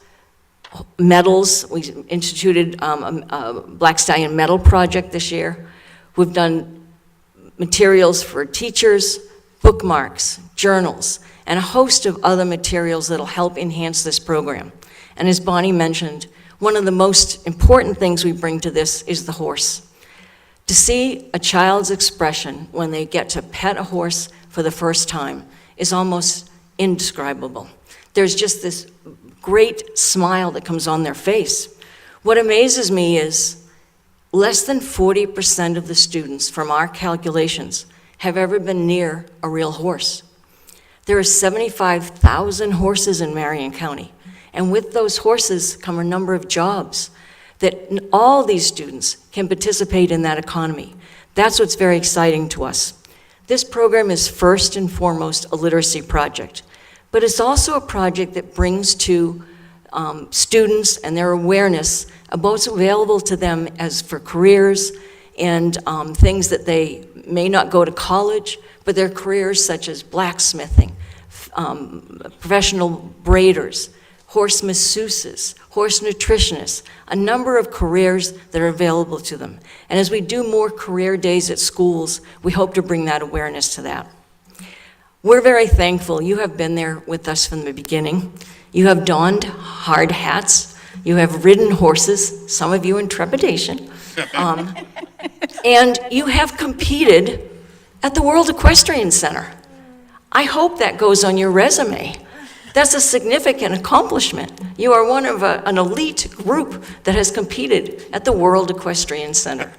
medals. We instituted a Black Stallion Medal Project this year. We've done materials for teachers, bookmarks, journals, and a host of other materials that'll help enhance this program. And as Bonnie mentioned, one of the most important things we bring to this is the horse. To see a child's expression when they get to pet a horse for the first time is almost indescribable. There's just this great smile that comes on their face. What amazes me is less than 40% of the students from our calculations have ever been near a real horse. There are 75,000 horses in Marion County, and with those horses come a number of jobs that all these students can participate in that economy. That's what's very exciting to us. This program is first and foremost a literacy project, but it's also a project that brings to students and their awareness about what's available to them as for careers and things that they may not go to college, but their careers such as blacksmithing, professional braiders, horse masseuses, horse nutritionists, a number of careers that are available to them. And as we do more career days at schools, we hope to bring that awareness to that. We're very thankful. You have been there with us from the beginning. You have donned hard hats. You have ridden horses, some of you in trepidation. And you have competed at the World Equestrian Center. I hope that goes on your resume. That's a significant accomplishment. You are one of an elite group that has competed at the World Equestrian Center.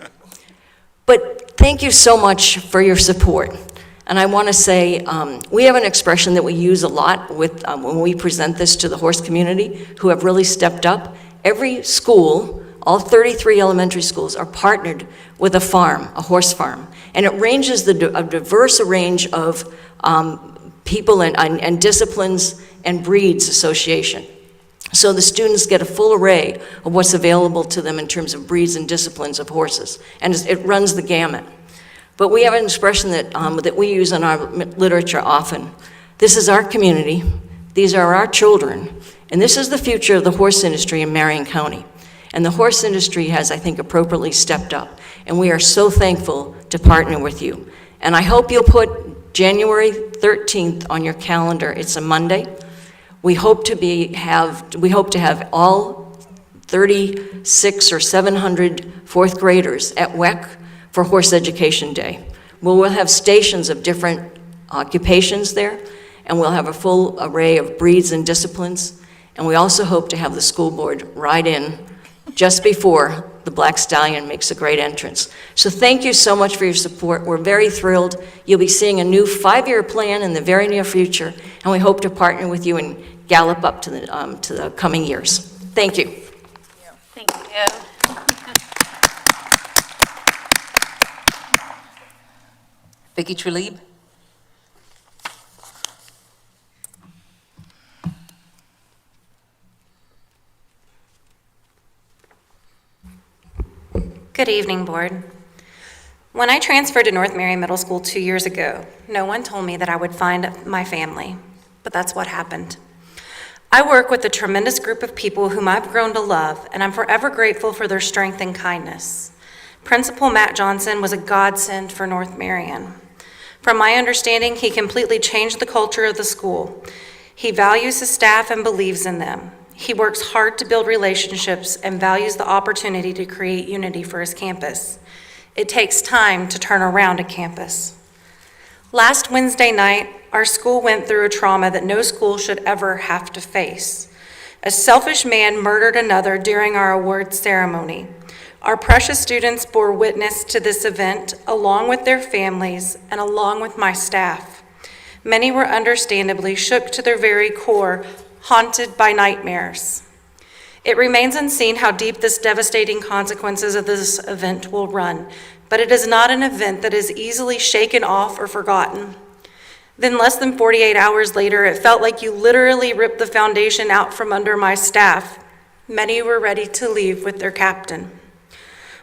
But thank you so much for your support. And I want to say, we have an expression that we use a lot with, when we present this to the horse community, who have really stepped up. Every school, all 33 elementary schools, are partnered with a farm, a horse farm. And it ranges a diverse range of people and disciplines and breeds association. So the students get a full array of what's available to them in terms of breeds and disciplines of horses. And it runs the gamut. But we have an expression that we use in our literature often. This is our community, these are our children, and this is the future of the horse industry in Marion County. And the horse industry has, I think, appropriately stepped up. And we are so thankful to partner with you. And I hope you'll put January 13th on your calendar. It's a Monday. We hope to have all 36 or 700 fourth graders at WEC for Horse Education Day. We'll have stations of different occupations there, and we'll have a full array of breeds and disciplines. And we also hope to have the school board ride in just before the Black Stallion makes a great entrance. So thank you so much for your support. We're very thrilled. You'll be seeing a new 5-year plan in the very near future, and we hope to partner with you and gallop up to the coming years. Thank you. Thank you. Vicki Trulib. Good evening, Board. When I transferred to North Marion Middle School 2 years ago, no one told me that I would find my family, but that's what happened. I work with a tremendous group of people whom I've grown to love, and I'm forever grateful for their strength and kindness. Principal Matt Johnson was a godsend for North Marion. From my understanding, he completely changed the culture of the school. He values his staff and believes in them. He works hard to build relationships and values the opportunity to create unity for his campus. It takes time to turn around a campus. Last Wednesday night, our school went through a trauma that no school should ever have to face. A selfish man murdered another during our awards ceremony. Our precious students bore witness to this event, along with their families and along with my staff. Many were understandably shook to their very core, haunted by nightmares. It remains unseen how deep this devastating consequences of this event will run, but it is not an event that is easily shaken off or forgotten. Then less than 48 hours later, it felt like you literally ripped the foundation out from under my staff. Many were ready to leave with their captain.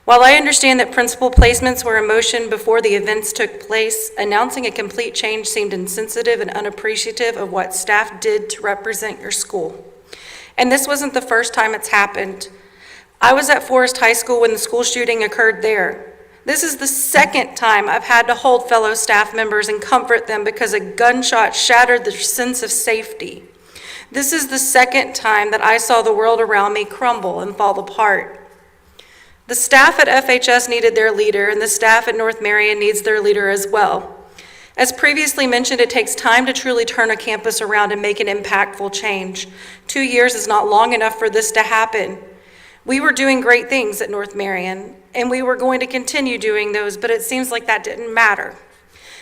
While I understand that principal placements were in motion before the events took place, announcing a complete change seemed insensitive and unappreciative of what staff did to represent your school. And this wasn't the first time it's happened. I was at Forest High School when the school shooting occurred there. This is the second time I've had to hold fellow staff members and comfort them because a gunshot shattered their sense of safety. This is the second time that I saw the world around me crumble and fall apart. The staff at FHS needed their leader, and the staff at North Marion needs their leader as well. As previously mentioned, it takes time to truly turn a campus around and make an impactful change. 2 years is not long enough for this to happen. We were doing great things at North Marion, and we were going to continue doing those, but it seems like that didn't matter.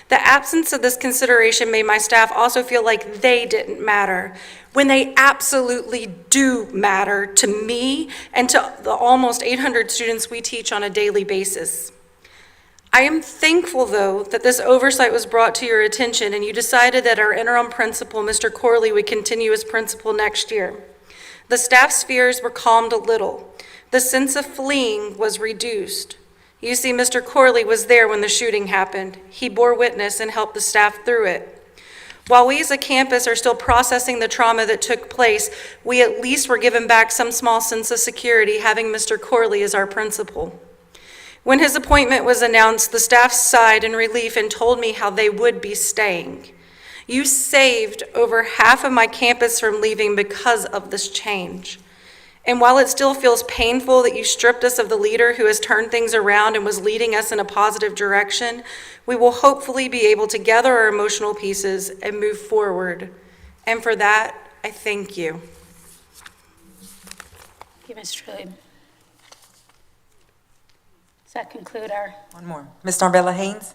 The absence of this consideration made my staff also feel like they didn't matter, when they absolutely do matter to me and to the almost 800 students we teach on a daily basis. I am thankful, though, that this oversight was brought to your attention and you decided that our interim principal, Mr. Corley, would continue as principal next year. The staff's fears were calmed a little. The sense of fleeing was reduced. You see, Mr. Corley was there when the shooting happened. He bore witness and helped the staff through it. While we as a campus are still processing the trauma that took place, we at least were given back some small sense of security having Mr. Corley as our principal. When his appointment was announced, the staff sighed in relief and told me how they would be staying. You saved over half of my campus from leaving because of this change. And while it still feels painful that you stripped us of the leader who has turned things around and was leading us in a positive direction, we will hopefully be able to gather our emotional pieces and move forward. And for that, I thank you. Thank you, Ms. Trulli. Does that conclude our? One more. Ms. Narvella Haynes?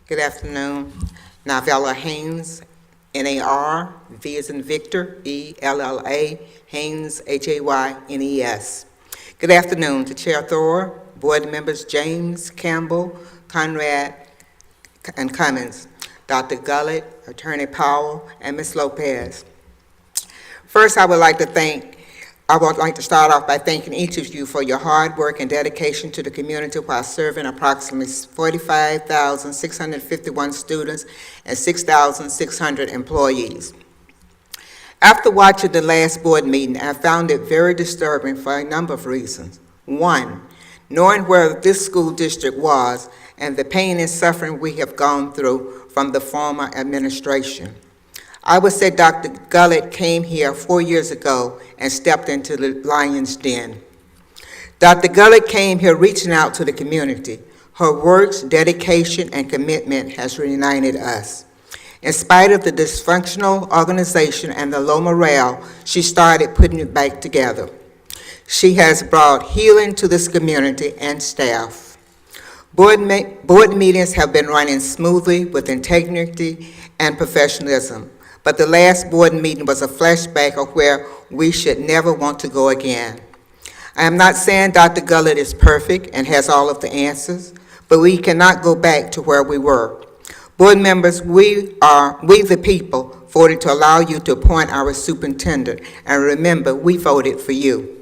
Good afternoon. Narvella Haynes, N-A-R, V as in Victor, E-L-L-A, Haynes, H-A-Y-N-E-S. Good afternoon to Chair Thor, board members James, Campbell, Conrad, and Cummins, Dr. Gullett, Attorney Powell, and Ms. Lopez. First, I would like to start off by thanking each of you for your hard work and dedication to the community while serving approximately 45,651 students and 6,600 employees. After watching the last board meeting, I found it very disturbing for a number of reasons. One, knowing where this school district was and the pain and suffering we have gone through from the former administration. I would say Dr. Gullett came here 4 years ago and stepped into the lion's den. Dr. Gullett came here reaching out to the community. Her works, dedication, and commitment has reunited us. In spite of the dysfunctional organization and the low morale, she started putting it back together. She has brought healing to this community and staff. Board meetings have been running smoothly with integrity and professionalism, but the last board meeting was a flashback of where we should never want to go again. I am not saying Dr. Gullett is perfect and has all of the answers, but we cannot go back to where we were. Board members, we the people voted to allow you to appoint our superintendent, and remember, we voted for you.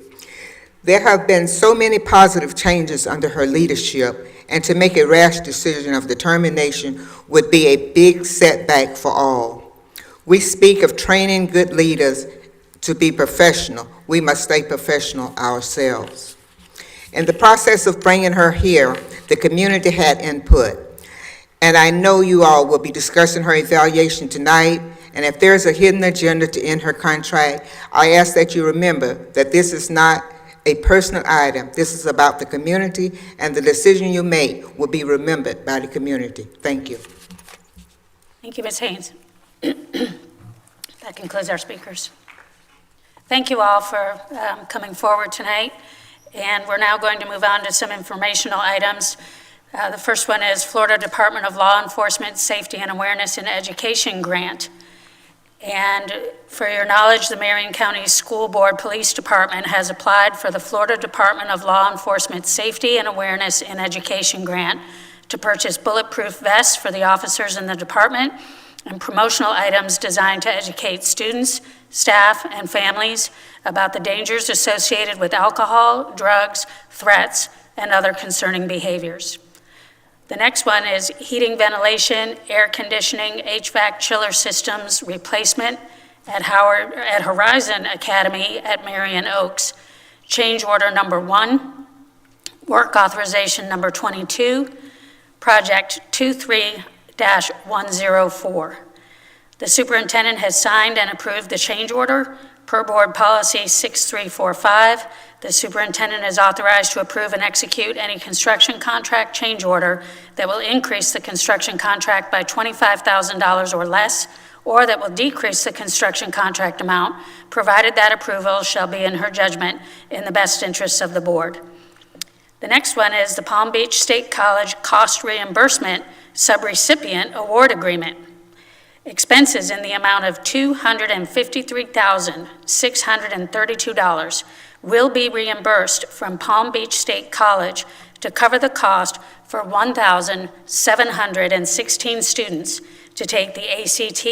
There have been so many positive changes under her leadership, and to make a rash decision of determination would be a big setback for all. We speak of training good leaders to be professional. We must stay professional ourselves. In the process of bringing her here, the community had input, and I know you all will be discussing her evaluation tonight, and if there's a hidden agenda to end her contract, I ask that you remember that this is not a personal item. This is about the community, and the decision you make will be remembered by the community. Thank you. Thank you, Ms. Haynes. That concludes our speakers. Thank you all for coming forward tonight, and we're now going to move on to some informational items. The first one is Florida Department of Law Enforcement Safety and Awareness in Education Grant. And for your knowledge, the Marion County School Board Police Department has applied for the Florida Department of Law Enforcement Safety and Awareness in Education Grant to purchase bulletproof vests for the officers in the department and promotional items designed to educate students, staff, and families about the dangers associated with alcohol, drugs, threats, and other concerning behaviors. The next one is heating, ventilation, air conditioning, HVAC chiller systems replacement at Horizon Academy at Marion Oaks. Change order number 1, work authorization number 22, project 23-104. The superintendent has signed and approved the change order per board policy 6345. The superintendent is authorized to approve and execute any construction contract change order that will increase the construction contract by $25,000 or less, or that will decrease the construction contract amount, provided that approval shall be in her judgment in the best interests of the board. The next one is the Palm Beach State College Cost Reimbursement Subrecipient Award Agreement. Expenses in the amount of $253,632 will be reimbursed from Palm Beach State College to cover the cost for 1,716 students to take the ACT,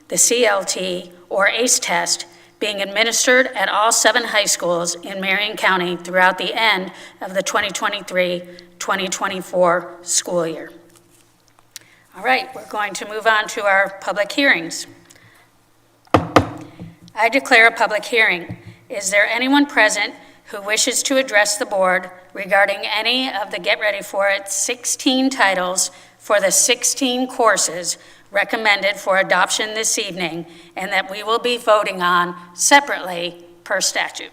the CLT, or ACE test being administered at all 7 high schools in Marion County throughout the end of the 2023-2024 school year. All right, we're going to move on to our public hearings. I declare a public hearing. Is there anyone present who wishes to address the board regarding any of the Get Ready For It 16 titles for the 16 courses recommended for adoption this evening and that we will be voting on separately per statute?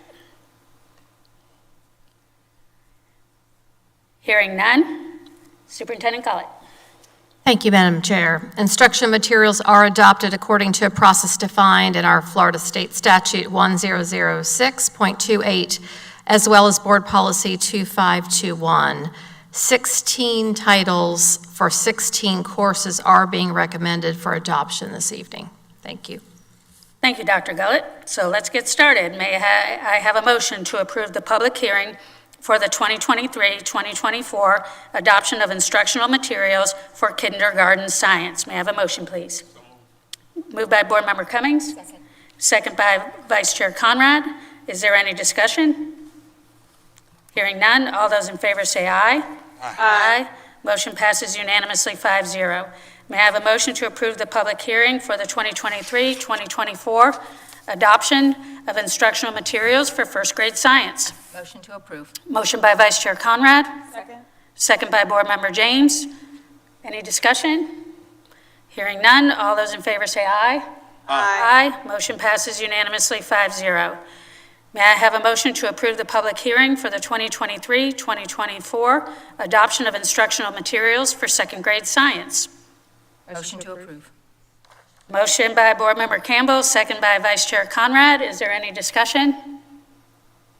Hearing none, Superintendent Gullett. Thank you, Madam Chair. Instruction materials are adopted according to a process defined in our Florida State Statute 1006.28, as well as Board Policy 2521. 16 titles for 16 courses are being recommended for adoption this evening. Thank you. Thank you, Dr. Gullett. So let's get started. May I have a motion to approve the public hearing for the 2023-2024 adoption of instructional materials for kindergarten science. May I have a motion, please? Moved by Board Member Cummings. Second by Vice Chair Conrad. Is there any discussion? Hearing none, all those in favor say aye. Aye. Motion passes unanimously 5-0. May I have a motion to approve the public hearing for the 2023-2024 adoption of instructional materials for first grade science? Motion to approve. Motion by Vice Chair Conrad. Second by Board Member James. Any discussion? Hearing none, all those in favor say aye. Aye. Motion passes unanimously 5-0. May I have a motion to approve the public hearing for the 2023-2024 adoption of instructional materials for second grade science? Motion to approve. Motion by Board Member Campbell, second by Vice Chair Conrad. Is there any discussion?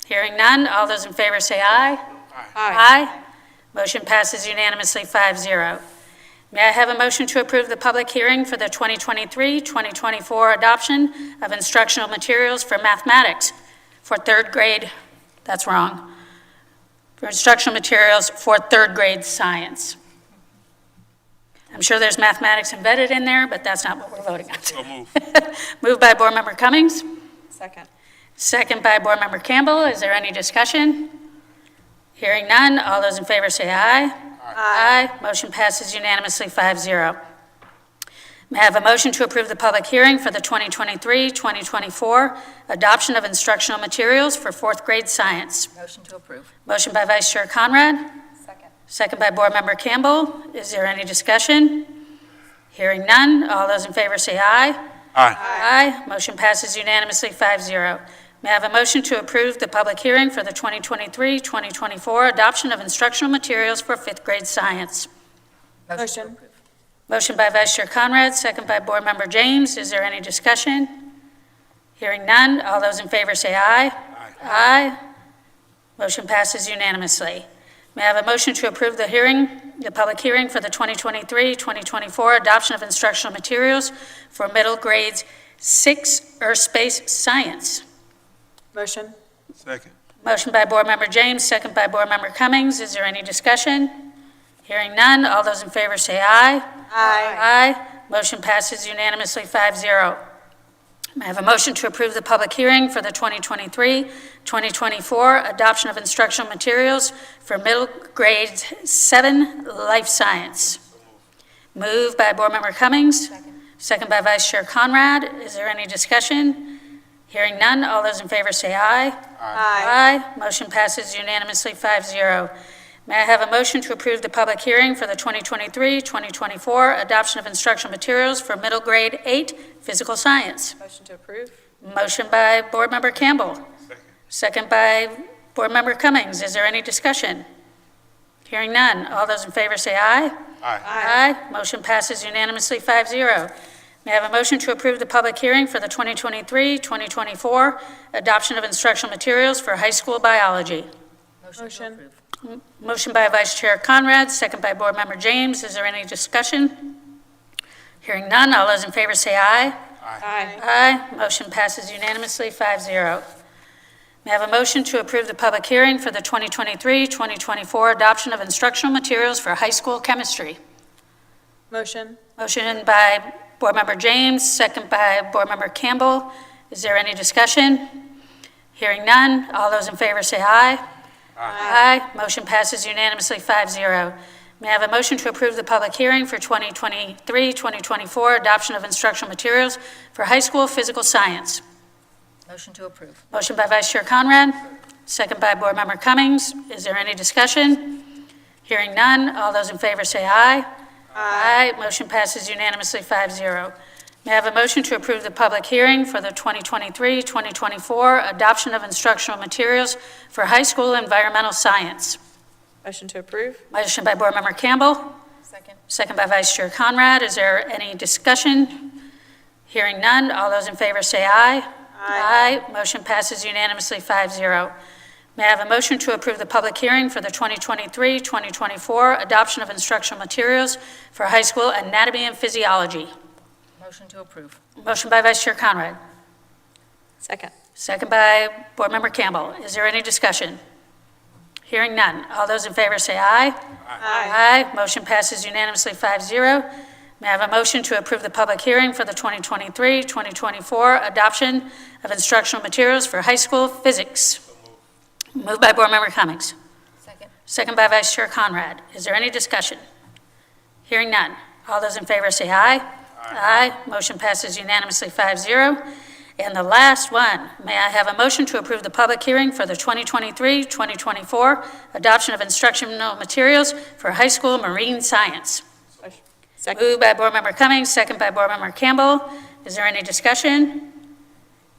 Hearing none, all those in favor say aye. Aye. Motion passes unanimously 5-0. May I have a motion to approve the public hearing for the 2023-2024 adoption of instructional materials for mathematics for third grade, that's wrong, for instructional materials for third grade science. I'm sure there's mathematics embedded in there, but that's not what we're voting on. So move. Moved by Board Member Cummings, Second. second by Board Member Campbell. Is there any discussion? Hearing none, all those in favor say aye. Aye. Motion passes unanimously 5-0. May I have a motion to approve the public hearing for the 2023-2024 adoption of instructional materials for fourth grade science? Motion to approve. Motion by Vice Chair Conrad. Second. Second by Board Member Campbell. Is there any discussion? Hearing none, all those in favor say aye. Aye. Aye. Motion passes unanimously 5-0. May I have a motion to approve the public hearing for the 2023-2024 adoption of instructional materials for fifth grade science? Motion. Motion by Vice Chair Conrad, second by Board Member James. Is there any discussion? Hearing none, all those in favor say aye. Aye. Motion passes unanimously. May I have a motion to approve the public hearing for the 2023-2024 adoption of instructional materials for middle grades 6 Earth Space Science? Motion. Second. Motion by Board Member James, second by Board Member Cummings. Is there any discussion? Hearing none, all those in favor say aye. Aye. Motion passes unanimously 5-0. May I have a motion to approve the public hearing for the 2023-2024 adoption of instructional materials for middle grade 7 life science? Moved by Board Member Cummings. Second by Vice Chair Conrad. Is there any discussion? Hearing none, all those in favor say aye. Aye. Motion passes unanimously 5-0. May I have a motion to approve the public hearing for the 2023-2024 adoption of instructional materials for middle grade 8 physical science? Motion to approve. Motion by Board Member Campbell. Second by Board Member Cummings. Is there any discussion? Hearing none. All those in favor say aye. Aye. Motion passes unanimously 5-0. May I have a motion to approve the public hearing for the 2023-2024 adoption of instructional materials for high school biology? Motion. Motion by Vice Chair Conrad, second by Board Member James. Is there any discussion? Hearing none, all those in favor say aye. Aye. Aye. Motion passes unanimously 5-0. May I have a motion to approve the public hearing for the 2023-2024 adoption of instructional materials for high school chemistry? Motion. Motion by Board Member James, second by Board Member Campbell. Is there any discussion? Hearing none, all those in favor say aye. Aye. Motion passes unanimously 5-0. May I have a motion to approve the public hearing for 2023-2024 adoption of instructional materials for high school physical science? Motion to approve. Motion by Vice Chair Conrad, second by Board Member Cummings. Is there any discussion? Hearing none, all those in favor say aye. Aye. Motion passes unanimously 5-0. May I have a motion to approve the public hearing for the 2023-2024 adoption of instructional materials for high school environmental science? Motion to approve. Motion by Board Member Campbell. Second. Second by Vice Chair Conrad. Is there any discussion? Hearing none, all those in favor say aye. Aye. Motion passes unanimously 5-0. May I have a motion to approve the public hearing for the 2023-2024 adoption of instructional materials for high school anatomy and physiology? Motion to approve. Motion by Vice Chair Conrad. Second. Second by Board Member Campbell. Is there any discussion? Hearing none. All those in favor say aye. Aye. Motion passes unanimously 5-0. May I have a motion to approve the public hearing for the 2023-2024 adoption of instructional materials for high school physics? Moved by Board Member Cummings. Second. Second by Vice Chair Conrad. Is there any discussion? Hearing none. All those in favor say aye. Aye. Motion passes unanimously 5-0. And the last one, may I have a motion to approve the public hearing for the 2023-2024 adoption of instructional materials for high school marine science? Second. Moved by Board Member Cummings, second by Board Member Campbell. Is there any discussion?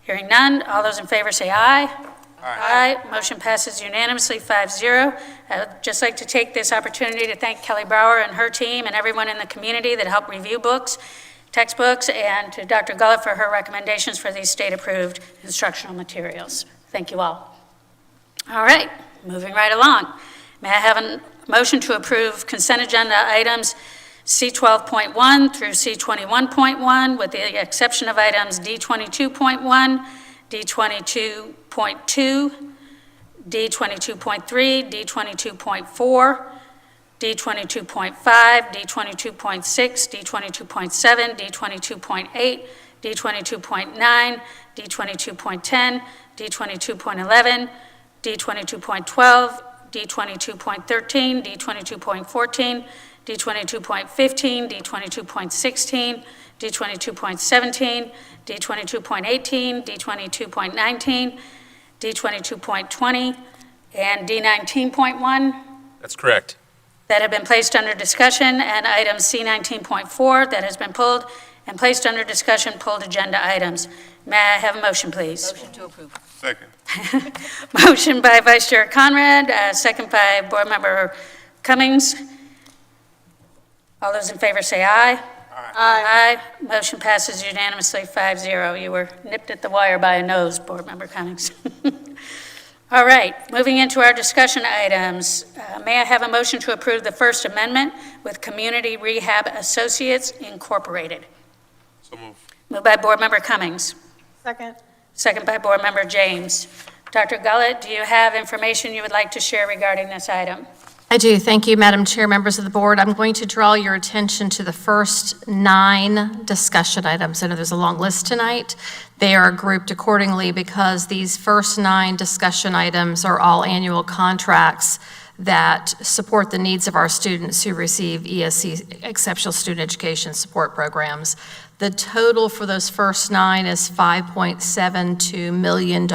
Hearing none. All those in favor say aye. Aye. Motion passes unanimously 5-0. I'd just like to take this opportunity to thank Kelly Brower and her team and everyone in the community that helped review books, textbooks, and to Dr. Gullett for her recommendations for these state-approved instructional materials. Thank you all. All right, moving right along. May I have a motion to approve consent agenda items C12.1 through C21.1 with the exception of items D22.1, D22.2, D22.3, D22.4, D22.5, D22.6, D22.7, D22.8, D22.9, D22.10, D22.11, D22.12, D22.13, D22.14, D22.15, D22.16, D22.17, D22.18, D22.19, D22.20, and D19.1 That's correct. that have been placed under discussion, and item C19.4 that has been pulled and placed under discussion, pulled agenda items. May I have a motion, please? Motion to approve. Second. Motion by Vice Chair Conrad, second by Board Member Cummings. All those in favor say aye. Aye. Motion passes unanimously 5-0. You were nipped at the wire by a nose, Board Member Cummings. All right, moving into our discussion items. May I have a motion to approve the First Amendment with Community Rehab Associates Incorporated? So moved. Moved by Board Member Cummings. Second. Second by Board Member James. Dr. Gullett, do you have information you would like to share regarding this item? I do. Thank you, Madam Chair, members of the board. I'm going to draw your attention to the first 9 discussion items. I know there's a long list tonight. They are grouped accordingly because these first 9 discussion items are all annual contracts that support the needs of our students who receive ESC, Exceptional Student Education Support Programs. The total for those first 9 is $5.72 million.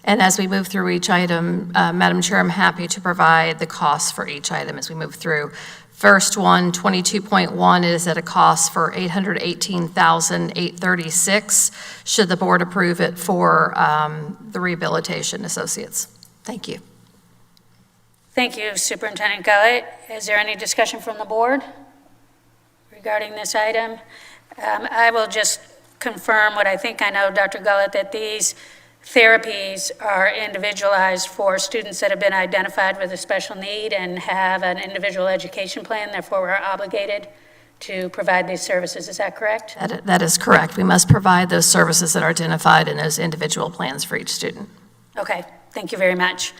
And as we move through each item, Madam Chair, I'm happy to provide the costs for each item as we move through. First one, 22.1, is at a cost for $818,836, should the board approve it for the Rehabilitation Associates. Thank you. Thank you, Superintendent Gullett. Is there any discussion from the board regarding this item? I will just confirm what I think I know, Dr. Gullett, that these therapies are individualized for students that have been identified with a special need and have an individual education plan, therefore we're obligated to provide these services. Is that correct? That is correct. We must provide those services that are identified in those individual plans for each student. Okay, thank you very much.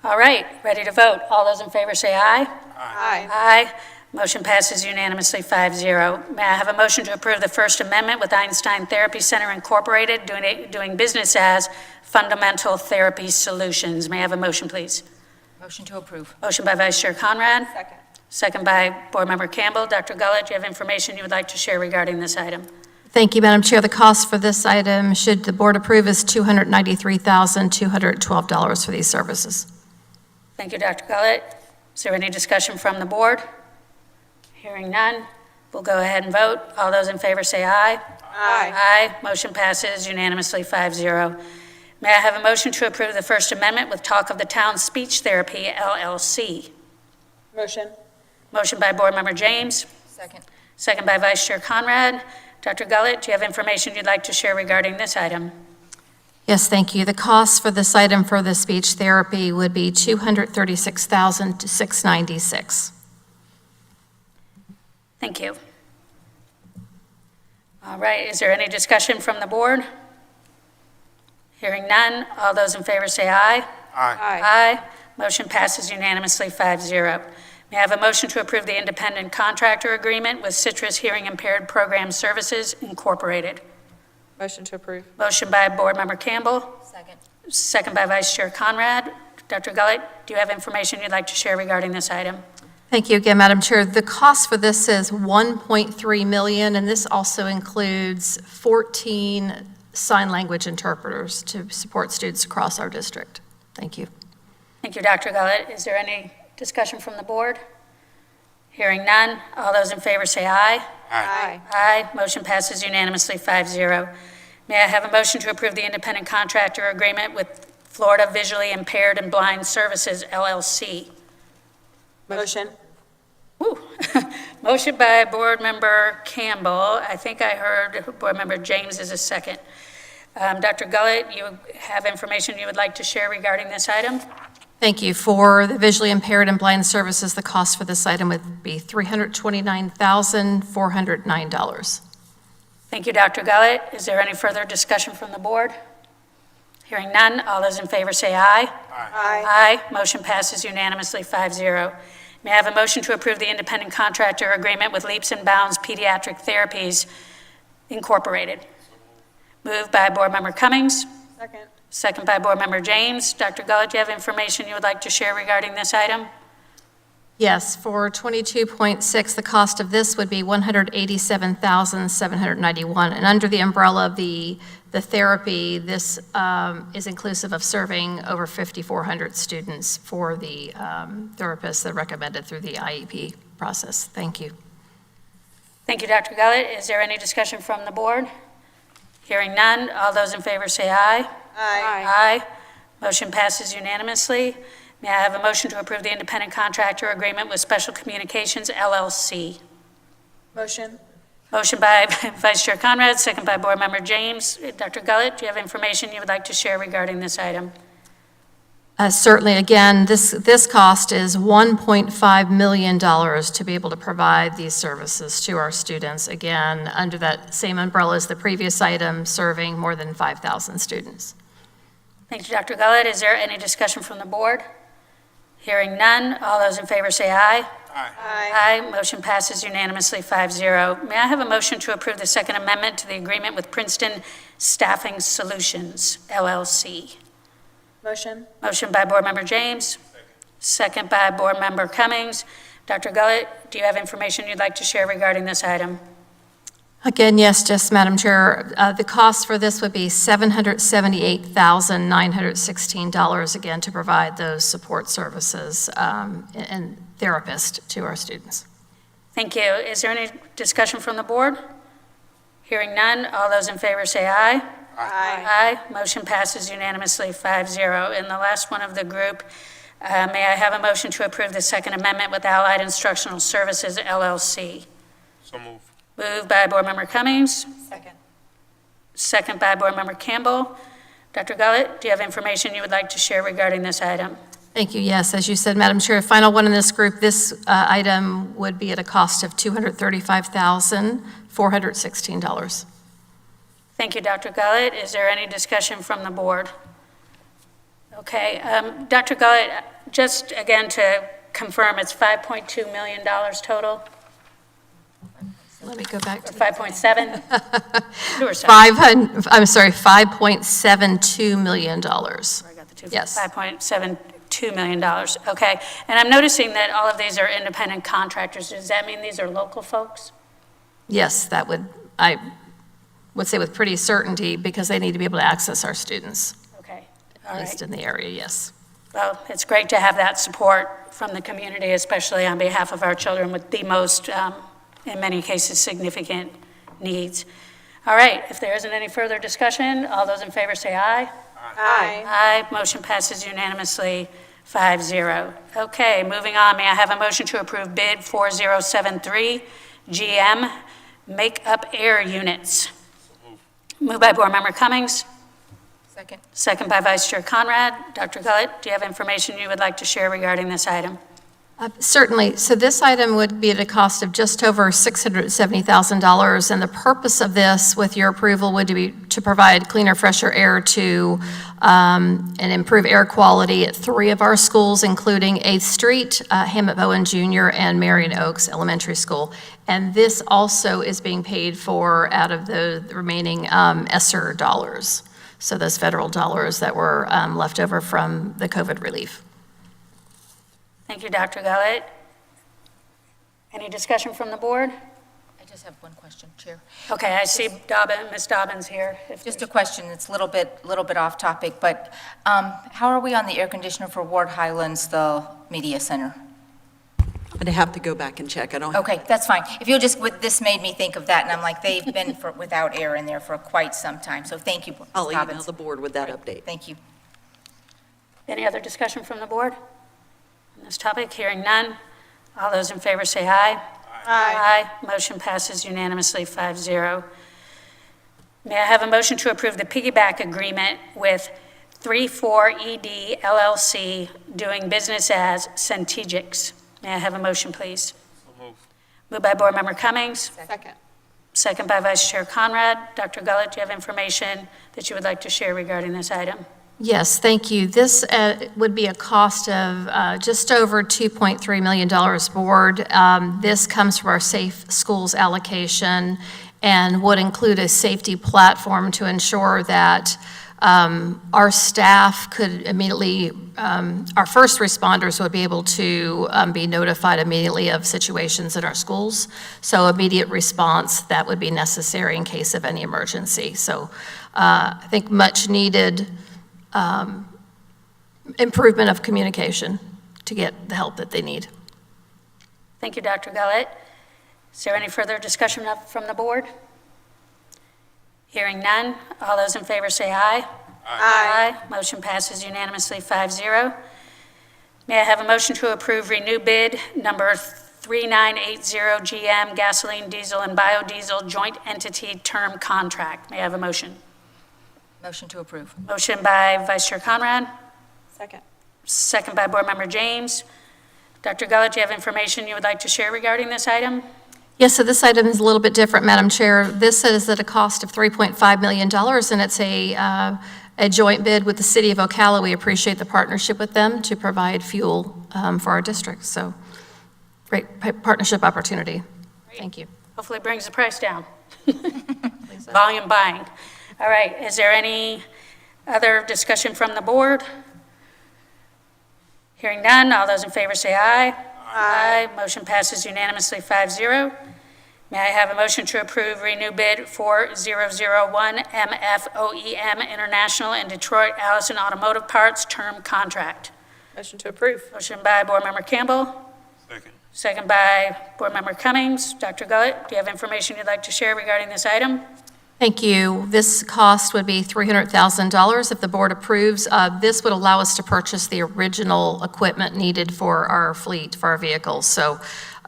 All right, ready to vote. All those in favor say aye. Aye. Aye. Motion passes unanimously 5-0. May I have a motion to approve the First Amendment with Einstein Therapy Center Incorporated, doing business as Fundamental Therapy Solutions? May I have a motion, please? Motion to approve. Motion by Vice Chair Conrad. Second. Second by Board Member Campbell. Dr. Gullett, do you have information you would like to share regarding this item? Thank you, Madam Chair. The cost for this item, should the board approve, is $293,212 for these services. Thank you, Dr. Gullett. Is there any discussion from the board? Hearing none, we'll go ahead and vote. All those in favor say aye. Aye. Aye. Motion passes unanimously 5-0. May I have a motion to approve the First Amendment with Talk of the Town Speech Therapy, LLC? Motion. Motion by Board Member James. Second. Second by Vice Chair Conrad. Dr. Gullett, do you have information you'd like to share regarding this item? Yes, thank you. The cost for this item for the speech therapy would be $236,696. Thank you. All right, is there any discussion from the board? Hearing none, all those in favor say aye. Aye. Aye. Motion passes unanimously 5-0. May I have a motion to approve the independent contractor agreement with Citrus Hearing Impaired Program Services Incorporated? Motion to approve. Motion by Board Member Campbell, Second. second by Vice Chair Conrad. Dr. Gullett, do you have information you'd like to share regarding this item? Thank you again, Madam Chair. The cost for this is $1.3 million, and this also includes 14 sign language interpreters to support students across our district. Thank you. Thank you, Dr. Gullett. Is there any discussion from the board? Hearing none, all those in favor say aye. Aye. Aye. Motion passes unanimously 5-0. May I have a motion to approve the independent contractor agreement with Florida Visually Impaired and Blind Services, LLC? Motion. Ooh. Motion by Board Member Campbell. I think I heard Board Member James is a second. Dr. Gullett, you have information you would like to share regarding this item? Thank you. For the visually impaired and blind services, the cost for this item would be $329,409. Thank you, Dr. Gullett. Is there any further discussion from the board? Hearing none, all those in favor say aye. Aye. Aye. Motion passes unanimously 5-0. May I have a motion to approve the independent contractor agreement with Leaps and Bounds Pediatric Therapies Incorporated? Moved by Board Member Cummings, Second. second by Board Member James. Dr. Gullett, do you have information you would like to share regarding this item? Yes, for 22.6, the cost of this would be $187,791. And under the umbrella of the therapy, this is inclusive of serving over 5,400 students for the therapists that are recommended through the IEP process. Thank you. Thank you, Dr. Gullett. Is there any discussion from the board? Hearing none, all those in favor say aye. Aye. Aye. Motion passes unanimously. May I have a motion to approve the independent contractor agreement with Special Communications LLC? Motion. Motion by Vice Chair Conrad, second by Board Member James. Dr. Gullett, do you have information you would like to share regarding this item? Certainly, again, this cost is $1.5 million to be able to provide these services to our students, again, under that same umbrella as the previous item, serving more than 5,000 students. Thank you, Dr. Gullett. Is there any discussion from the board? Hearing none, all those in favor say aye. Aye. Aye. Motion passes unanimously 5-0. May I have a motion to approve the Second Amendment to the agreement with Princeton Staffing Solutions, LLC? Motion. Motion by Board Member James, second by Board Member Cummings. Dr. Gullett, do you have information you'd like to share regarding this item? Again, yes, just Madam Chair, the cost for this would be $778,916, again, to provide those support services and therapists to our students. Thank you. Is there any discussion from the board? Hearing none, all those in favor say aye. Aye. Aye. Motion passes unanimously 5-0. And the last one of the group, may I have a motion to approve the Second Amendment with Allied Instructional Services, LLC? So move. Moved by Board Member Cummings, Second. second by Board Member Campbell. Dr. Gullett, do you have information you would like to share regarding this item? Thank you. Yes, as you said, Madam Chair, final one in this group, this item would be at a cost of $235,416. Thank you, Dr. Gullett. Is there any discussion from the board? Okay, Dr. Gullett, just again to confirm, it's $5.2 million total? Let me go back to 5.7? $5.72 million. I got the two. Yes. $5.72 million. Okay, and I'm noticing that all of these are independent contractors. Does that mean these are local folks? Yes, that would, I would say with pretty certainty, because they need to be able to access our students, Okay, all at least right. in the area, yes. Well, it's great to have that support from the community, especially on behalf of our children with the most, in many cases, significant needs. All right, if there isn't any further discussion, all those in favor say aye. Aye. Aye. Motion passes unanimously 5-0. Okay, moving on, may I have a motion to approve bid 4073 GM Make-Up Air Units? Moved by Board Member Cummings, Second. second by Vice Chair Conrad. Dr. Gullett, do you have information you would like to share regarding this item? Certainly. So this item would be at a cost of just over $670,000, and the purpose of this, with your approval, would be to provide cleaner, fresher air to and improve air quality at 3 of our schools, including 8th Street, Hammett Bowen Jr., and Marion Oaks Elementary School. And this also is being paid for out of the remaining ESSER dollars, so those federal dollars that were left over from the COVID relief. Thank you, Dr. Gullett. Any discussion from the board? I just have one question, Chair. Okay, I see Ms. Dobbins here. Just a question, it's a little bit off topic, but how are we on the air conditioner for Ward Highlands, the media center? I'm going to have to go back and check. I don't. Okay, that's fine. If you'll just, this made me think of that, and I'm like, they've been without air in there for quite some time, so thank you, Ms. I'll email Dobbins. the board with that update. Thank you. Any other discussion from the board on this topic? Hearing none. All those in favor say aye. Aye. Motion passes unanimously 5-0. May I have a motion to approve the piggyback agreement with 34ED LLC doing business as Centegix? May I have a motion, please? Moved by Board Member Cummings, Second. second by Vice Chair Conrad. Dr. Gullett, do you have information that you would like to share regarding this item? Yes, thank you. This would be a cost of just over $2.3 million board. This comes from our Safe Schools allocation and would include a safety platform to ensure that our staff could immediately, our first responders would be able to be notified immediately of situations in our schools. So immediate response that would be necessary in case of any emergency. So I think much needed improvement of communication to get the help that they need. Thank you, Dr. Gullett. Is there any further discussion from the board? Hearing none, all those in favor say aye. Aye. Motion passes unanimously 5-0. May I have a motion to approve renew bid number 3980 GM gasoline, diesel, and biodiesel joint entity term contract? May I have a motion? Motion to approve. Motion by Vice Chair Conrad, Second. second by Board Member James. Dr. Gullett, do you have information you would like to share regarding this item? Yes, so this item is a little bit different, Madam Chair. This is at a cost of $3.5 million, and it's a joint bid with the City of Ocala. We appreciate the partnership with them to provide fuel for our district. So great partnership opportunity. Thank you. Hopefully it brings the price down. Volume buying. All right, is there any other discussion from the board? Hearing none, all those in favor say aye. Aye. Motion passes unanimously 5-0. May I have a motion to approve renew bid 4001 MFOEM International and Detroit Allison Automotive Parts term contract? Motion to approve. Motion by Board Member Campbell. Second. Second by Board Member Cummings. Dr. Gullett, do you have information you'd like to share regarding this item? Thank you. This cost would be $300,000 if the board approves. This would allow us to purchase the original equipment needed for our fleet, for our vehicles. So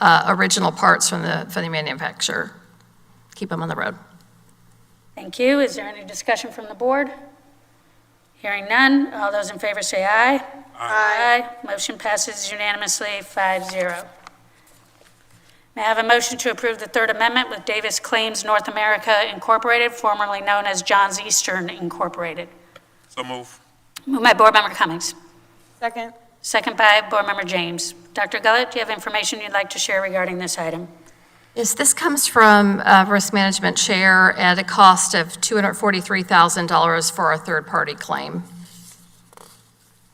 original parts from the manufacturer. Keep them on the road. Thank you. Is there any discussion from the board? Hearing none, all those in favor say aye. Aye. Motion passes unanimously 5-0. May I have a motion to approve the Third Amendment with Davis Claims North America Incorporated, formerly known as John's Eastern Incorporated? So move. Moved by Board Member Cummings. Second. Second by Board Member James. Dr. Gullett, do you have information you'd like to share regarding this item? Yes, this comes from Risk Management Chair at a cost of $243,000 for our third-party claim.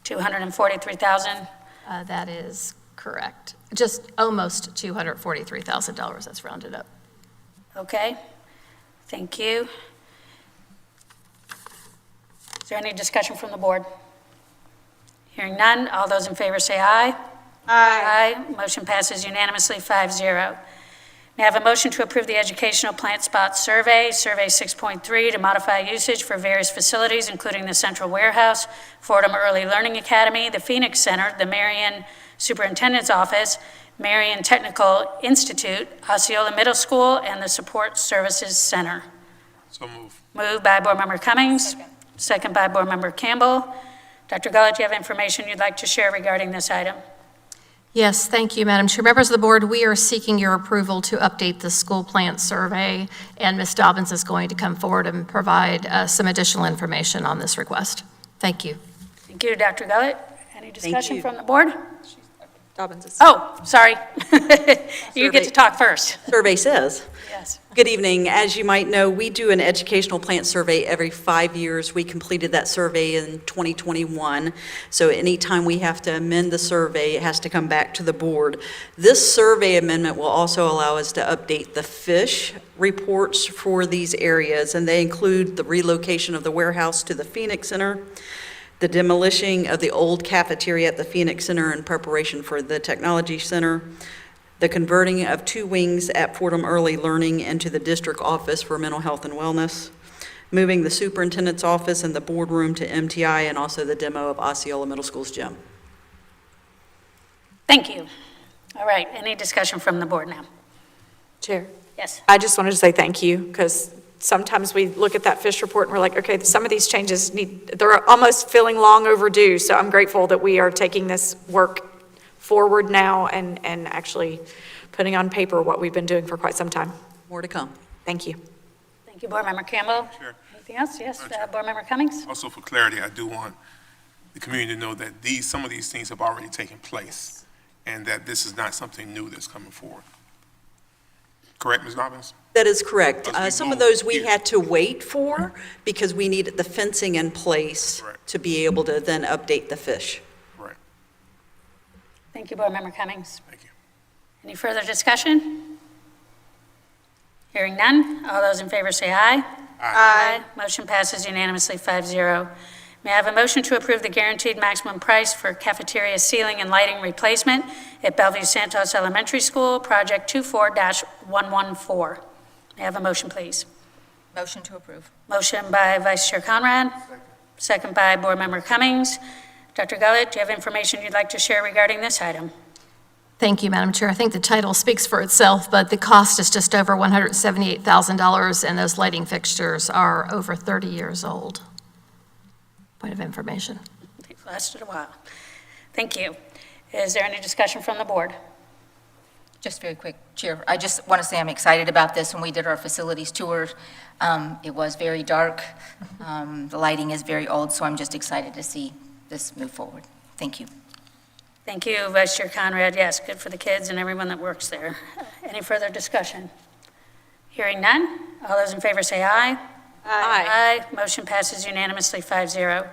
$243,000? That is correct. Just almost $243,000, that's rounded up. Okay. Thank you. Is there any discussion from the board? Hearing none, all those in favor say aye. Aye. Motion passes unanimously 5-0. May I have a motion to approve the Educational Plant Spot Survey, Survey 6.3, to modify usage for various facilities, including the Central Warehouse, Fordham Early Learning Academy, the Phoenix Center, the Marion Superintendent's Office, Marion Technical Institute, Osceola Middle School, and the Support Services Center? So move. Moved by Board Member Cummings. Second by Board Member Campbell. Dr. Gullett, do you have information you'd like to share regarding this item? Yes, thank you, Madam Chair. Members of the board, we are seeking your approval to update the school plant survey, and Ms. Dobbins is going to come forward and provide some additional information on this request. Thank you. Thank you, Dr. Gullett. Any discussion you. from the board? Dobbins is. Oh, sorry. You get to talk first. Survey says. Yes. Good evening. As you might know, we do an educational plant survey every 5 years. We completed that survey in 2021. So anytime we have to amend the survey, it has to come back to the board. This survey amendment will also allow us to update the fish reports for these areas, and they include the relocation of the warehouse to the Phoenix Center, the demolishing of the old cafeteria at the Phoenix Center in preparation for the Technology Center, the converting of 2 wings at Fordham Early Learning into the district office for mental health and wellness, moving the superintendent's office and the boardroom to MTI, and also the demo of Osceola Middle School's gym. Thank you. All right, any discussion from the board now? Chair. Yes. I just wanted to say thank you, because sometimes we look at that fish report and we're like, okay, some of these changes they're almost feeling long overdue. So I'm grateful that we are taking this work forward now and actually putting on paper what we've been doing for quite some time. More to come. Thank you. Thank you, Board Member Campbell. Sure. Anything else? Yes, Board Member Cummings? Also, for clarity, I do want the community to know that some of these things have already taken place, and that this is not something new that's coming forward. Correct, Ms. Dobbins? That is correct. As we Some of move those we here. had to wait for because we needed the fencing in place Right. to be able to then update the fish. Right. Thank you, Board Member Cummings. Thank you. Any further discussion? Hearing none, all those in favor say aye. Aye. Motion passes unanimously 5-0. May I have a motion to approve the guaranteed maximum price for cafeteria ceiling and lighting replacement at Bellevue Santos Elementary School, Project 24-114? May I have a motion, please? Motion to approve. Motion by Vice Chair Conrad. Second by Board Member Cummings. Dr. Gullett, do you have information you'd like to share regarding this item? Thank you, Madam Chair. I think the title speaks for itself, but the cost is just over $178,000, and those lighting fixtures are over 30 years old. Point of information. They've lasted a while. Thank you. Is there any discussion from the board? Just very quick, Chair. I just want to say I'm excited about this. When we did our facilities tour, it was very dark. The lighting is very old, so I'm just excited to see this move forward. Thank you. Thank you, Vice Chair Conrad. Yes, good for the kids and everyone that works there. Any further discussion? Hearing none, all those in favor say aye. Aye. Motion passes unanimously 5-0.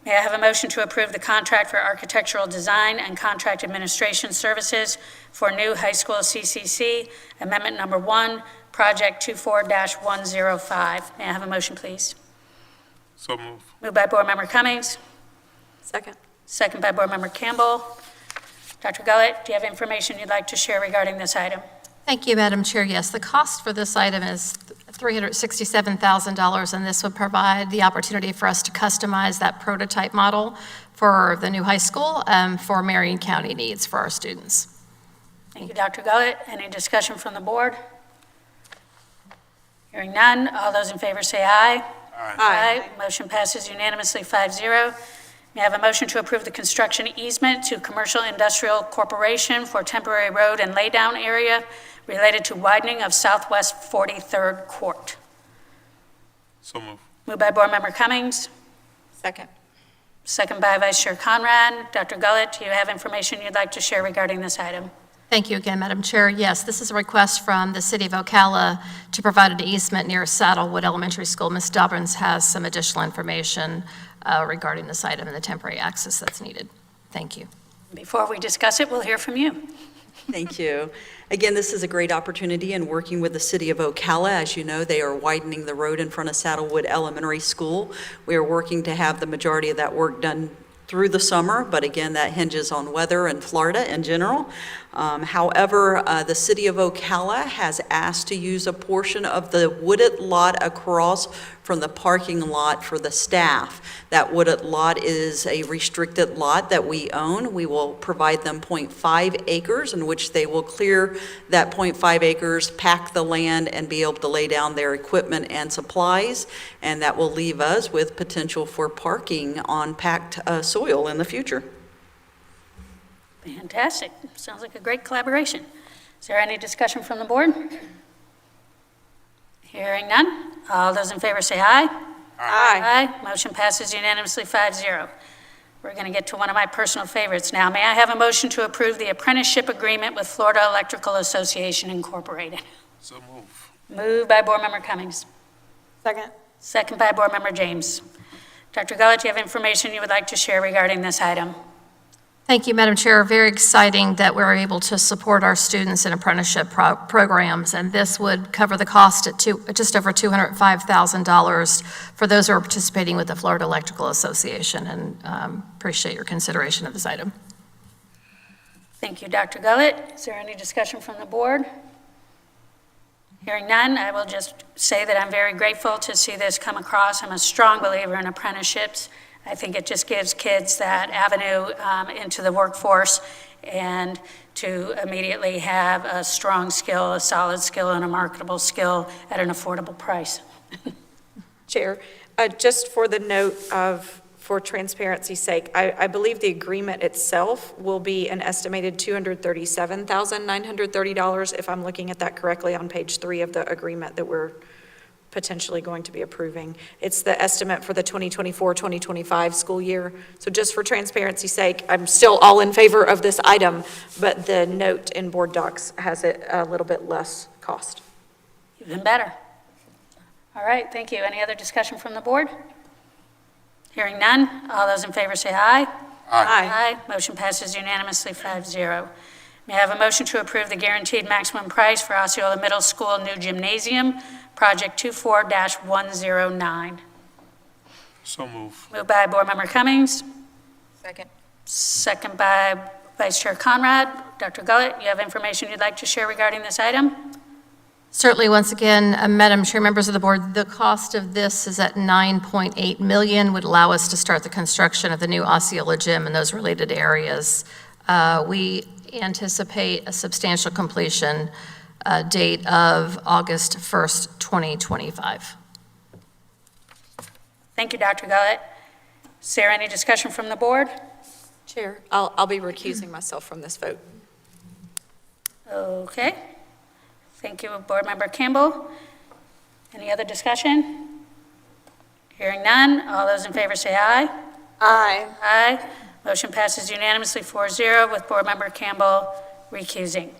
May I have a motion to approve the contract for architectural design and contract administration services for new high school CCC, Amendment Number 1, Project 24-105? May I have a motion, please? So move. Moved by Board Member Cummings, Second. second by Board Member Campbell. Dr. Gullett, do you have information you'd like to share regarding this item? Thank you, Madam Chair. Yes, the cost for this item is $367,000, and this would provide the opportunity for us to customize that prototype model for the new high school for Marion County needs for our students. Thank you, Dr. Gullett. Any discussion from the board? Hearing none, all those in favor say aye. Aye. Motion passes unanimously 5-0. May I have a motion to approve the construction easement to Commercial Industrial Corporation for temporary road and laydown area related to widening of Southwest 43rd Court? So move. Moved by Board Member Cummings, Second. second by Vice Chair Conrad. Dr. Gullett, do you have information you'd like to share regarding this item? Thank you again, Madam Chair. Yes, this is a request from the City of Ocala to provide an easement near Saddlewood Elementary School. Ms. Dobbins has some additional information regarding this item and the temporary access that's needed. Thank you. Before we discuss it, we'll hear from you. Thank you. Again, this is a great opportunity in working with the City of Ocala. As you know, they are widening the road in front of Saddlewood Elementary School. We are working to have the majority of that work done through the summer, but again, that hinges on weather in Florida in general. However, the City of Ocala has asked to use a portion of the wooded lot across from the parking lot for the staff. That wooded lot is a restricted lot that we own. We will provide them 0.5 acres in which they will clear that 0.5 acres, pack the land, and be able to lay down their equipment and supplies, and that will leave us with potential for parking on packed soil in the future. Fantastic. Sounds like a great collaboration. Is there any discussion from the board? Hearing none. All those in favor say aye. Aye. Motion passes unanimously 5-0. We're going to get to one of my personal favorites now. May I have a motion to approve the apprenticeship agreement with Florida Electrical Association Incorporated? So move. Moved by Board Member Cummings. Second. Second by Board Member James. Dr. Gullett, do you have information you would like to share regarding this item? Thank you, Madam Chair. Very exciting that we're able to support our students in apprenticeship programs, and this would cover the cost at just over $205,000 for those who are participating with the Florida Electrical Association, and appreciate your consideration of this item. Thank you, Dr. Gullett. Is there any discussion from the board? Hearing none, I will just say that I'm very grateful to see this come across. I'm a strong believer in apprenticeships. I think it just gives kids that avenue into the workforce and to immediately have a strong skill, a solid skill, and a marketable skill at an affordable price. Chair, just for the note of, for transparency's sake, I believe the agreement itself will be an estimated $237,930, if I'm looking at that correctly on page 3 of the agreement that we're potentially going to be approving. It's the estimate for the 2024-2025 school year. So just for transparency's sake, I'm still all in favor of this item, but the note in board docs has it a little bit less cost. Even better. All right, thank you. Any other discussion from the board? Hearing none, all those in favor say aye. Aye. Motion passes unanimously 5-0. May I have a motion to approve the guaranteed maximum price for Osceola Middle School new gymnasium, Project 24-109? So move. Moved by Board Member Cummings, Second. second by Vice Chair Conrad. Dr. Gullett, you have information you'd like to share regarding this item? Certainly, once again, Madam Chair, members of the board, the cost of this is at $9.8 million, would allow us to start the construction of the new Osceola gym and those related areas. We anticipate a substantial completion date of August 1st, 2025. Thank you, Dr. Gullett. Is there any discussion from the board? Chair, I'll be recusing myself from this vote. Okay. Thank you, Board Member Campbell. Any other discussion? Hearing none, all those in favor say aye. Aye. Aye. Motion passes unanimously 4-0 with Board Member Campbell recusing.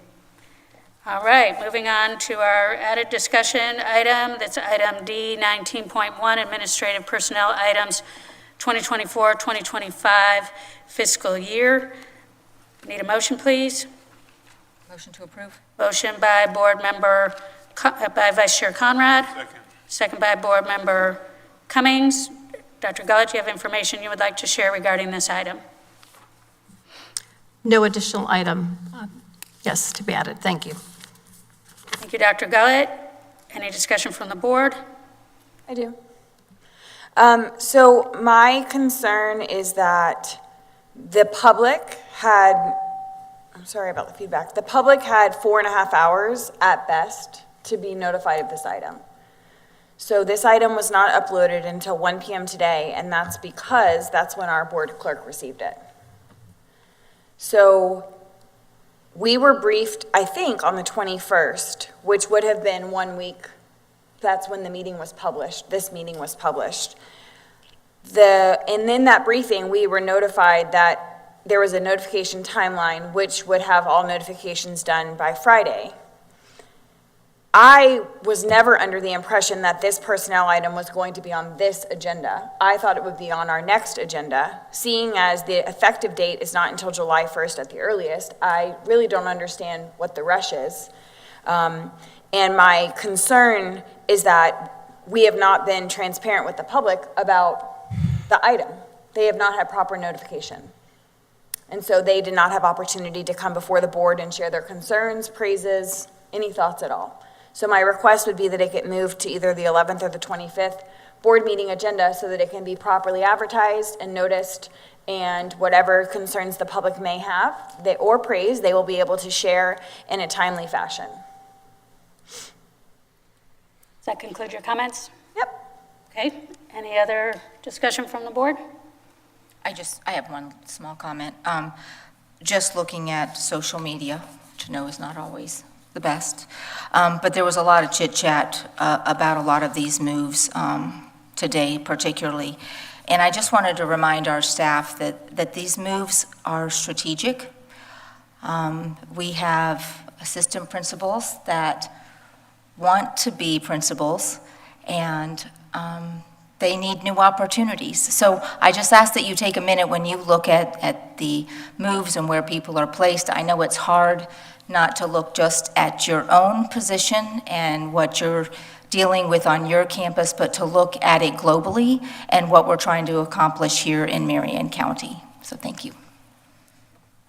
All right, moving on to our added discussion item. That's item D, 19.1, Administrative Personnel Items, 2024-2025 fiscal year. Need a motion, please? Motion to approve. Motion by Board Member, by Vice Chair Conrad. Second. Second by Board Member Cummings. Dr. Gullett, do you have information you would like to share regarding this item? No additional item, yes, to be added. Thank you. Thank you, Dr. Gullett. Any discussion from the board? I do. So my concern is that the public had, I'm sorry about the feedback, the public had 4.5 hours at best to be notified of this item. So this item was not uploaded until 1 p.m. today, and that's because that's when our board clerk received it. So we were briefed, I think, on the 21st, which would have been 1 week. That's when the meeting was published. This meeting was published. And in that briefing, we were notified that there was a notification timeline, which would have all notifications done by Friday. I was never under the impression that this personnel item was going to be on this agenda. I thought it would be on our next agenda. Seeing as the effective date is not until July 1st at the earliest, I really don't understand what the rush is. And my concern is that we have not been transparent with the public about the item. They have not had proper notification. And so they did not have opportunity to come before the board and share their concerns, praises, any thoughts at all. So my request would be that it get moved to either the 11th or the 25th board meeting agenda so that it can be properly advertised and noticed, and whatever concerns the public may have, or praise, they will be able to share in a timely fashion. Does that conclude your comments? Yep. Okay. Any other discussion from the board? I have one small comment. Just looking at social media, which I know is not always the best, but there was a lot of chit-chat about a lot of these moves today particularly. And I just wanted to remind our staff that these moves are strategic. We have assistant principals that want to be principals, and they need new opportunities. So I just ask that you take a minute when you look at the moves and where people are placed. I know it's hard not to look just at your own position and what you're dealing with on your campus, but to look at it globally and what we're trying to accomplish here in Marion County. So thank you.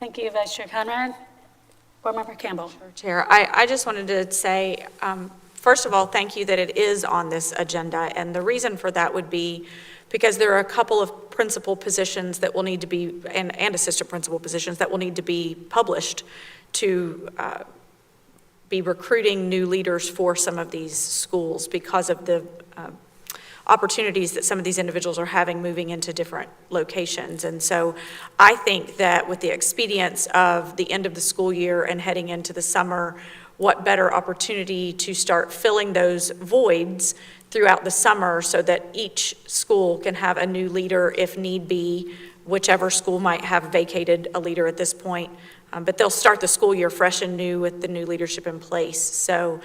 Thank you, Vice Chair Conrad. Board Member Campbell. Chair, I just wanted to say, first of all, thank you that it is on this agenda, and the reason for that would be because there are a couple of principal positions that will need to be, and assistant principal positions that will need to be published to be recruiting new leaders for some of these schools because of the opportunities that some of these individuals are having moving into different locations. And so I think that with the expedience of the end of the school year and heading into the summer, what better opportunity to start filling those voids throughout the summer so that each school can have a new leader if need be, whichever school might have vacated a leader at this point. But they'll start the school year fresh and new with the new leadership in place. So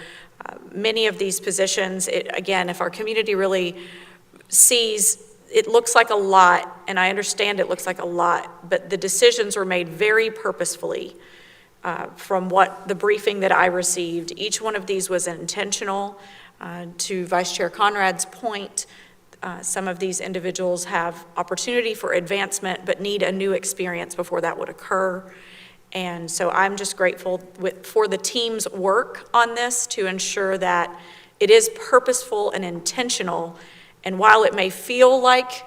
many of these positions, again, if our community really sees, it looks like a lot, and I understand it looks like a lot, but the decisions were made very purposefully from what the briefing that I received. Each one of these was intentional. To Vice Chair Conrad's point, some of these individuals have opportunity for advancement but need a new experience before that would occur. And so I'm just grateful for the team's work on this to ensure that it is purposeful and intentional. And while it may feel like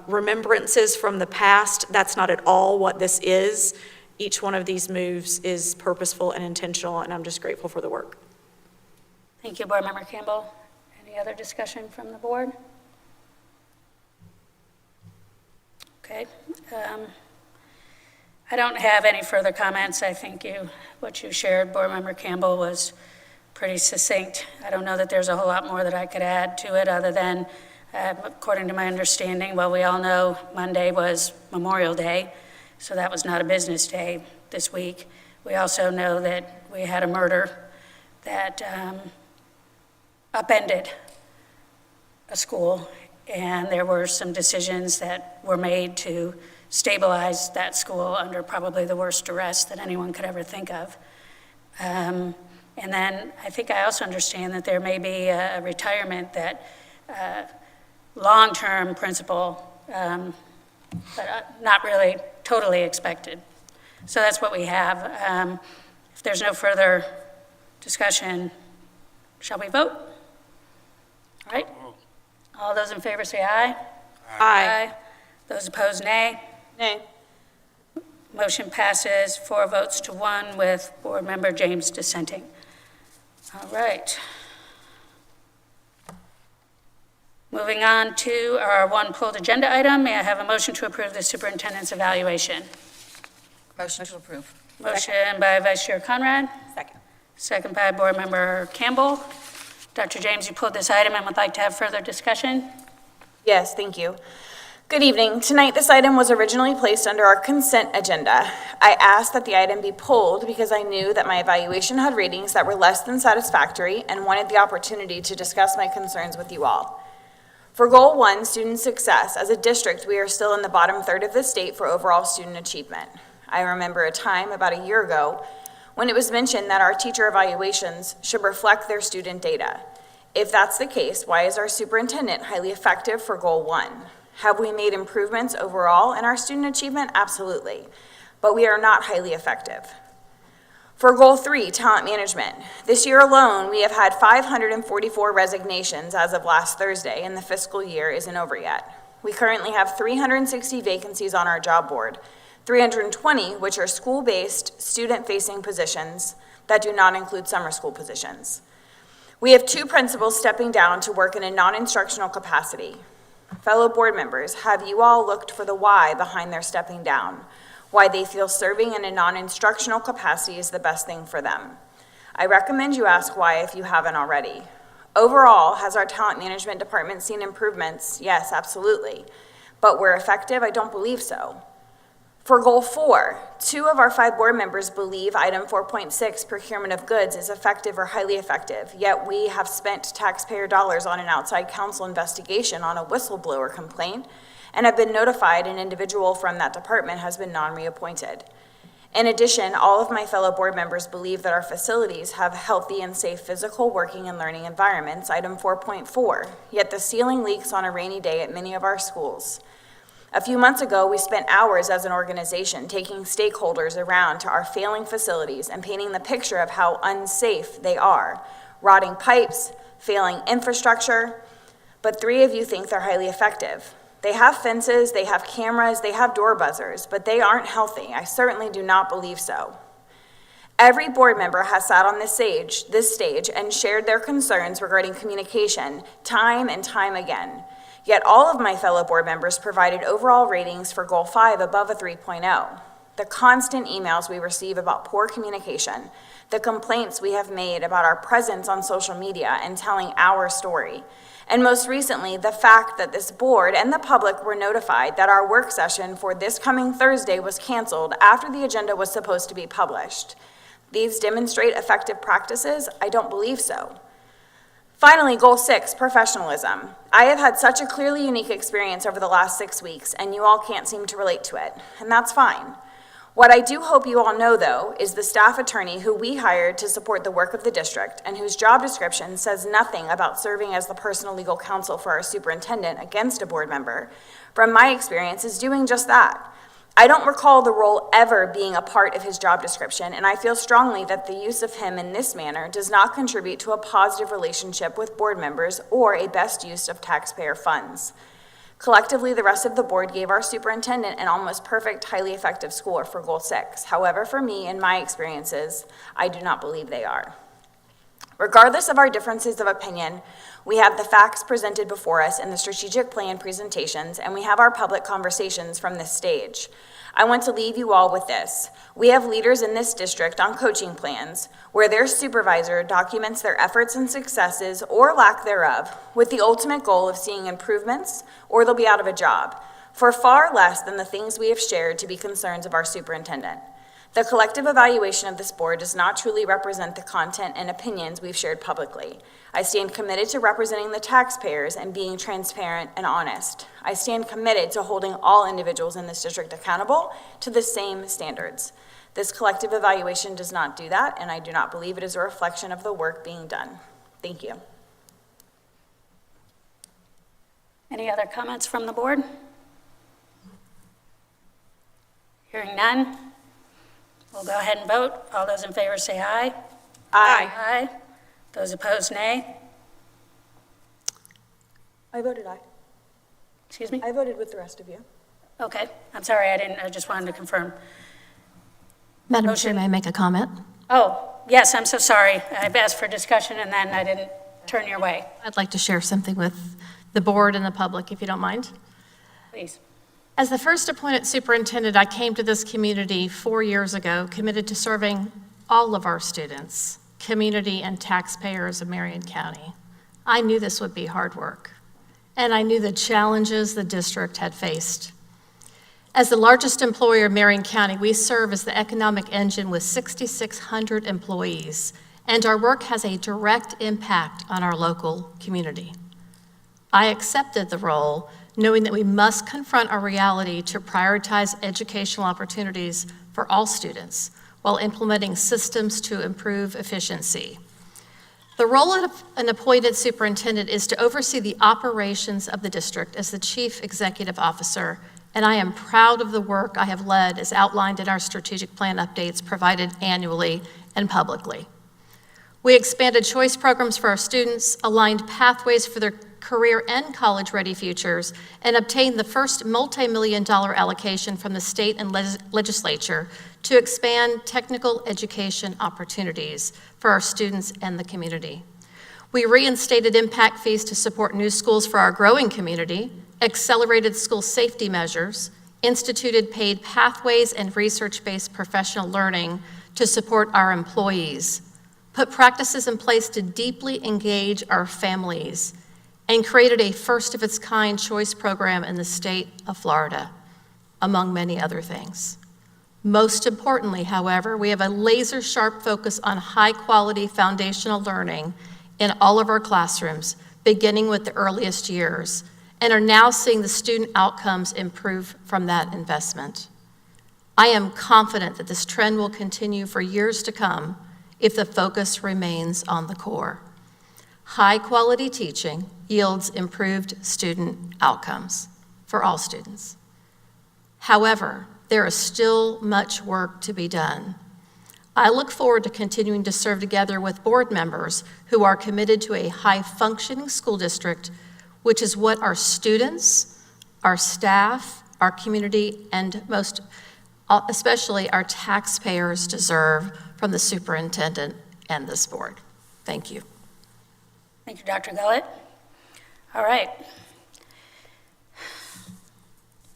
remembrances from the past, that's not at all what this is. Each one of these moves is purposeful and intentional, and I'm just grateful for the work. Thank you, Board Member Campbell. Any other discussion from the board? Okay. I don't have any further comments. I think what you shared, Board Member Campbell, was pretty succinct. I don't know that there's a whole lot more that I could add to it other than, according to my understanding, well, we all know Monday was Memorial Day, so that was not a business day this week. We also know that we had a murder that upended a school, and there were some decisions that were made to stabilize that school under probably the worst duress that anyone could ever think of. And then I think I also understand that there may be a retirement that long-term principal, but not really totally expected. So that's what we have. If there's no further discussion, shall we vote? All right. All those in favor say aye. Aye. Those opposed, nay. Nay. Motion passes 4 votes to 1 with Board Member James dissenting. All right. Moving on to our one pulled agenda item, may I have a motion to approve the superintendent's evaluation? Motion to approve. Motion by Vice Chair Conrad. Second. Second by Board Member Campbell. Dr. James, you pulled this item and would like to have further discussion? Yes, thank you. Good evening. Tonight, this item was originally placed under our consent agenda. I asked that the item be pulled because I knew that my evaluation had ratings that were less than satisfactory and wanted the opportunity to discuss my concerns with you all. For Goal 1, student success, as a district, we are still in the bottom third of the state for overall student achievement. I remember a time about a year ago when it was mentioned that our teacher evaluations should reflect their student data. If that's the case, why is our superintendent highly effective for Goal 1? Have we made improvements overall in our student achievement? Absolutely, but we are not highly effective. For Goal 3, talent management, this year alone, we have had 544 resignations as of last Thursday, and the fiscal year isn't over yet. We currently have 360 vacancies on our job board, 320 which are school-based, student-facing positions that do not include summer school positions. We have 2 principals stepping down to work in a non-instructional capacity. Fellow board members, have you all looked for the why behind their stepping down? Why they feel serving in a non-instructional capacity is the best thing for them? I recommend you ask why if you haven't already. Overall, has our talent management department seen improvements? Yes, absolutely. But we're effective? I don't believe so. For Goal 4, 2 of our 5 board members believe item 4.6, procurement of goods, is effective or highly effective, yet we have spent taxpayer dollars on an outside counsel investigation on a whistleblower complaint and have been notified an individual from that department has been non-reappointed. In addition, all of my fellow board members believe that our facilities have healthy and safe physical working and learning environments, item 4.4, yet the ceiling leaks on a rainy day at many of our schools. A few months ago, we spent hours as an organization taking stakeholders around to our failing facilities and painting the picture of how unsafe they are. Rotting pipes, failing infrastructure, but 3 of you think they're highly effective. They have fences, they have cameras, they have door buzzers, but they aren't healthy. I certainly do not believe so. Every board member has sat on this stage and shared their concerns regarding communication time and time again. Yet all of my fellow board members provided overall ratings for Goal 5 above a 3.0. the constant emails we receive about poor communication, the complaints we have made about our presence on social media and telling our story, and most recently, the fact that this board and the public were notified that our work session for this coming Thursday was canceled after the agenda was supposed to be published. These demonstrate effective practices? I don't believe so. Finally, goal 6, professionalism. I have had such a clearly unique experience over the last 6 weeks, and you all can't seem to relate to it, and that's fine. What I do hope you all know, though, is the staff attorney who we hired to support the work of the district and whose job description says nothing about serving as the personal legal counsel for our superintendent against a board member, from my experience, is doing just that. I don't recall the role ever being a part of his job description, and I feel strongly that the use of him in this manner does not contribute to a positive relationship with board members or a best use of taxpayer funds. Collectively, the rest of the board gave our superintendent an almost perfect, highly effective score for goal 6. However, for me and my experiences, I do not believe they are. Regardless of our differences of opinion, we have the facts presented before us in the strategic plan presentations, and we have our public conversations from this stage. I want to leave you all with this. We have leaders in this district on coaching plans where their supervisor documents their efforts and successes or lack thereof with the ultimate goal of seeing improvements or they'll be out of a job for far less than the things we have shared to be concerns of our superintendent. The collective evaluation of this board does not truly represent the content and opinions we've shared publicly. I stand committed to representing the taxpayers and being transparent and honest. I stand committed to holding all individuals in this district accountable to the same standards. This collective evaluation does not do that, and I do not believe it is a reflection of the work being done. Thank you. Any other comments from the board? Hearing none, we'll go ahead and vote. All those in favor say aye. Aye. Aye. Those opposed, nay. I voted aye. Excuse me? I voted with the rest of you. Okay, I'm sorry, I just wanted to confirm. Madam Motion. Chair, may I make a comment? Oh, yes, I'm so sorry. I've asked for discussion and then I didn't turn your way. I'd like to share something with the board and the public, if you don't mind. Please. As the first appointed superintendent, I came to this community 4 years ago, committed to serving all of our students, community, and taxpayers of Marion County. I knew this would be hard work, and I knew the challenges the district had faced. As the largest employer of Marion County, we serve as the economic engine with 6,600 employees, and our work has a direct impact on our local community. I accepted the role knowing that we must confront our reality to prioritize educational opportunities for all students while implementing systems to improve efficiency. The role of an appointed superintendent is to oversee the operations of the district as the chief executive officer, and I am proud of the work I have led as outlined in our strategic plan updates provided annually and publicly. We expanded choice programs for our students, aligned pathways for their career and college-ready futures, and obtained the first multi-million-dollar allocation from the state and legislature to expand technical education opportunities for our students and the community. We reinstated impact fees to support new schools for our growing community, accelerated school safety measures, instituted paid pathways and research-based professional learning to support our employees, put practices in place to deeply engage our families, and created a first-of-its-kind choice program in the state of Florida, among many other things. Most importantly, however, we have a laser-sharp focus on high-quality foundational learning in all of our classrooms, beginning with the earliest years, and are now seeing the student outcomes improve from that investment. I am confident that this trend will continue for years to come if the focus remains on the core. High-quality teaching yields improved student outcomes for all students. However, there is still much work to be done. I look forward to continuing to serve together with board members who are committed to a high-functioning school district, which is what our students, our staff, our community, and most especially our taxpayers deserve from the superintendent and this board. Thank you. Thank you, Dr. Gullett. All right.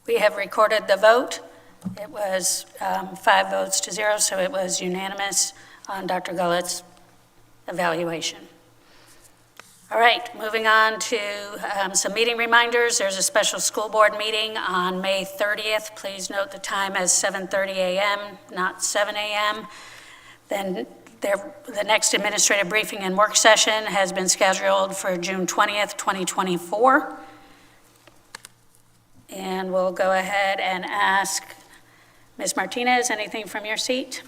We have recorded the vote. It was 5 votes to 0, so it was unanimous on Dr. Gullett's evaluation. All right, moving on to some meeting reminders. There's a special school board meeting on May 30th. Please note the time as 7:30 a.m., not 7 a.m. Then the next administrative briefing and work session has been scheduled for June 20th, 2024. And we'll go ahead and ask Ms. Martinez, anything from your seat?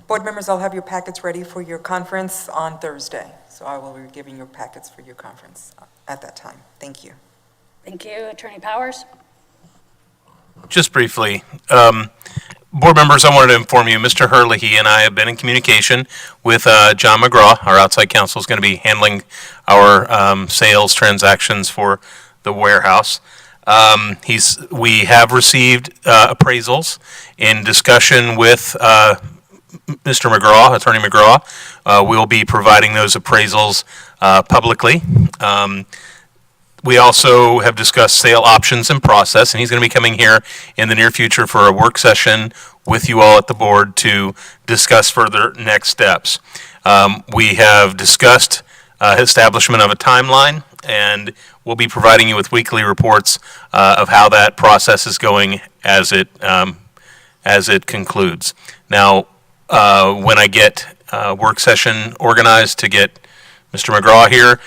Board members, I'll have your packets ready for your conference on Thursday. So I will be giving your packets for your conference at that time. Thank you. Thank you. Attorney Powers? Just briefly, board members, I wanted to inform you, Mr. Herlihy and I have been in communication with John McGraw. Our outside counsel is going to be handling our sales transactions for the warehouse. We have received appraisals in discussion with Mr. McGraw, Attorney McGraw. We'll be providing those appraisals publicly. We also have discussed sale options and process, and he's going to be coming here in the near future for a work session with you all at the board to discuss further next steps. We have discussed establishment of a timeline, and we'll be providing you with weekly reports of how that process is going as it concludes. Now, when I get a work session organized to get Mr. McGraw here,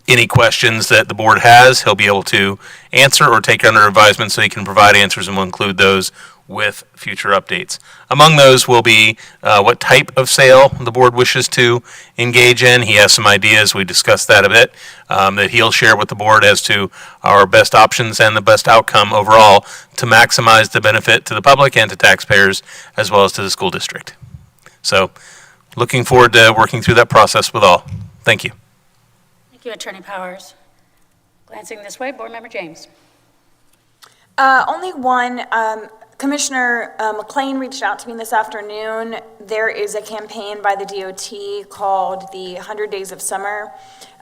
any questions that the board has, he'll be able to answer or take under advisement so he can provide answers, and we'll include those with future updates. Among those will be what type of sale the board wishes to engage in. He has some ideas, we discussed that a bit, that he'll share with the board as to our best options and the best outcome overall to maximize the benefit to the public and to taxpayers as well as to the school district. So looking forward to working through that process with all. Thank you. Thank you, Attorney Powers. Glancing this way, Board Member James. Only one. Commissioner McLean reached out to me this afternoon. There is a campaign by the DOT called the 100 Days of Summer,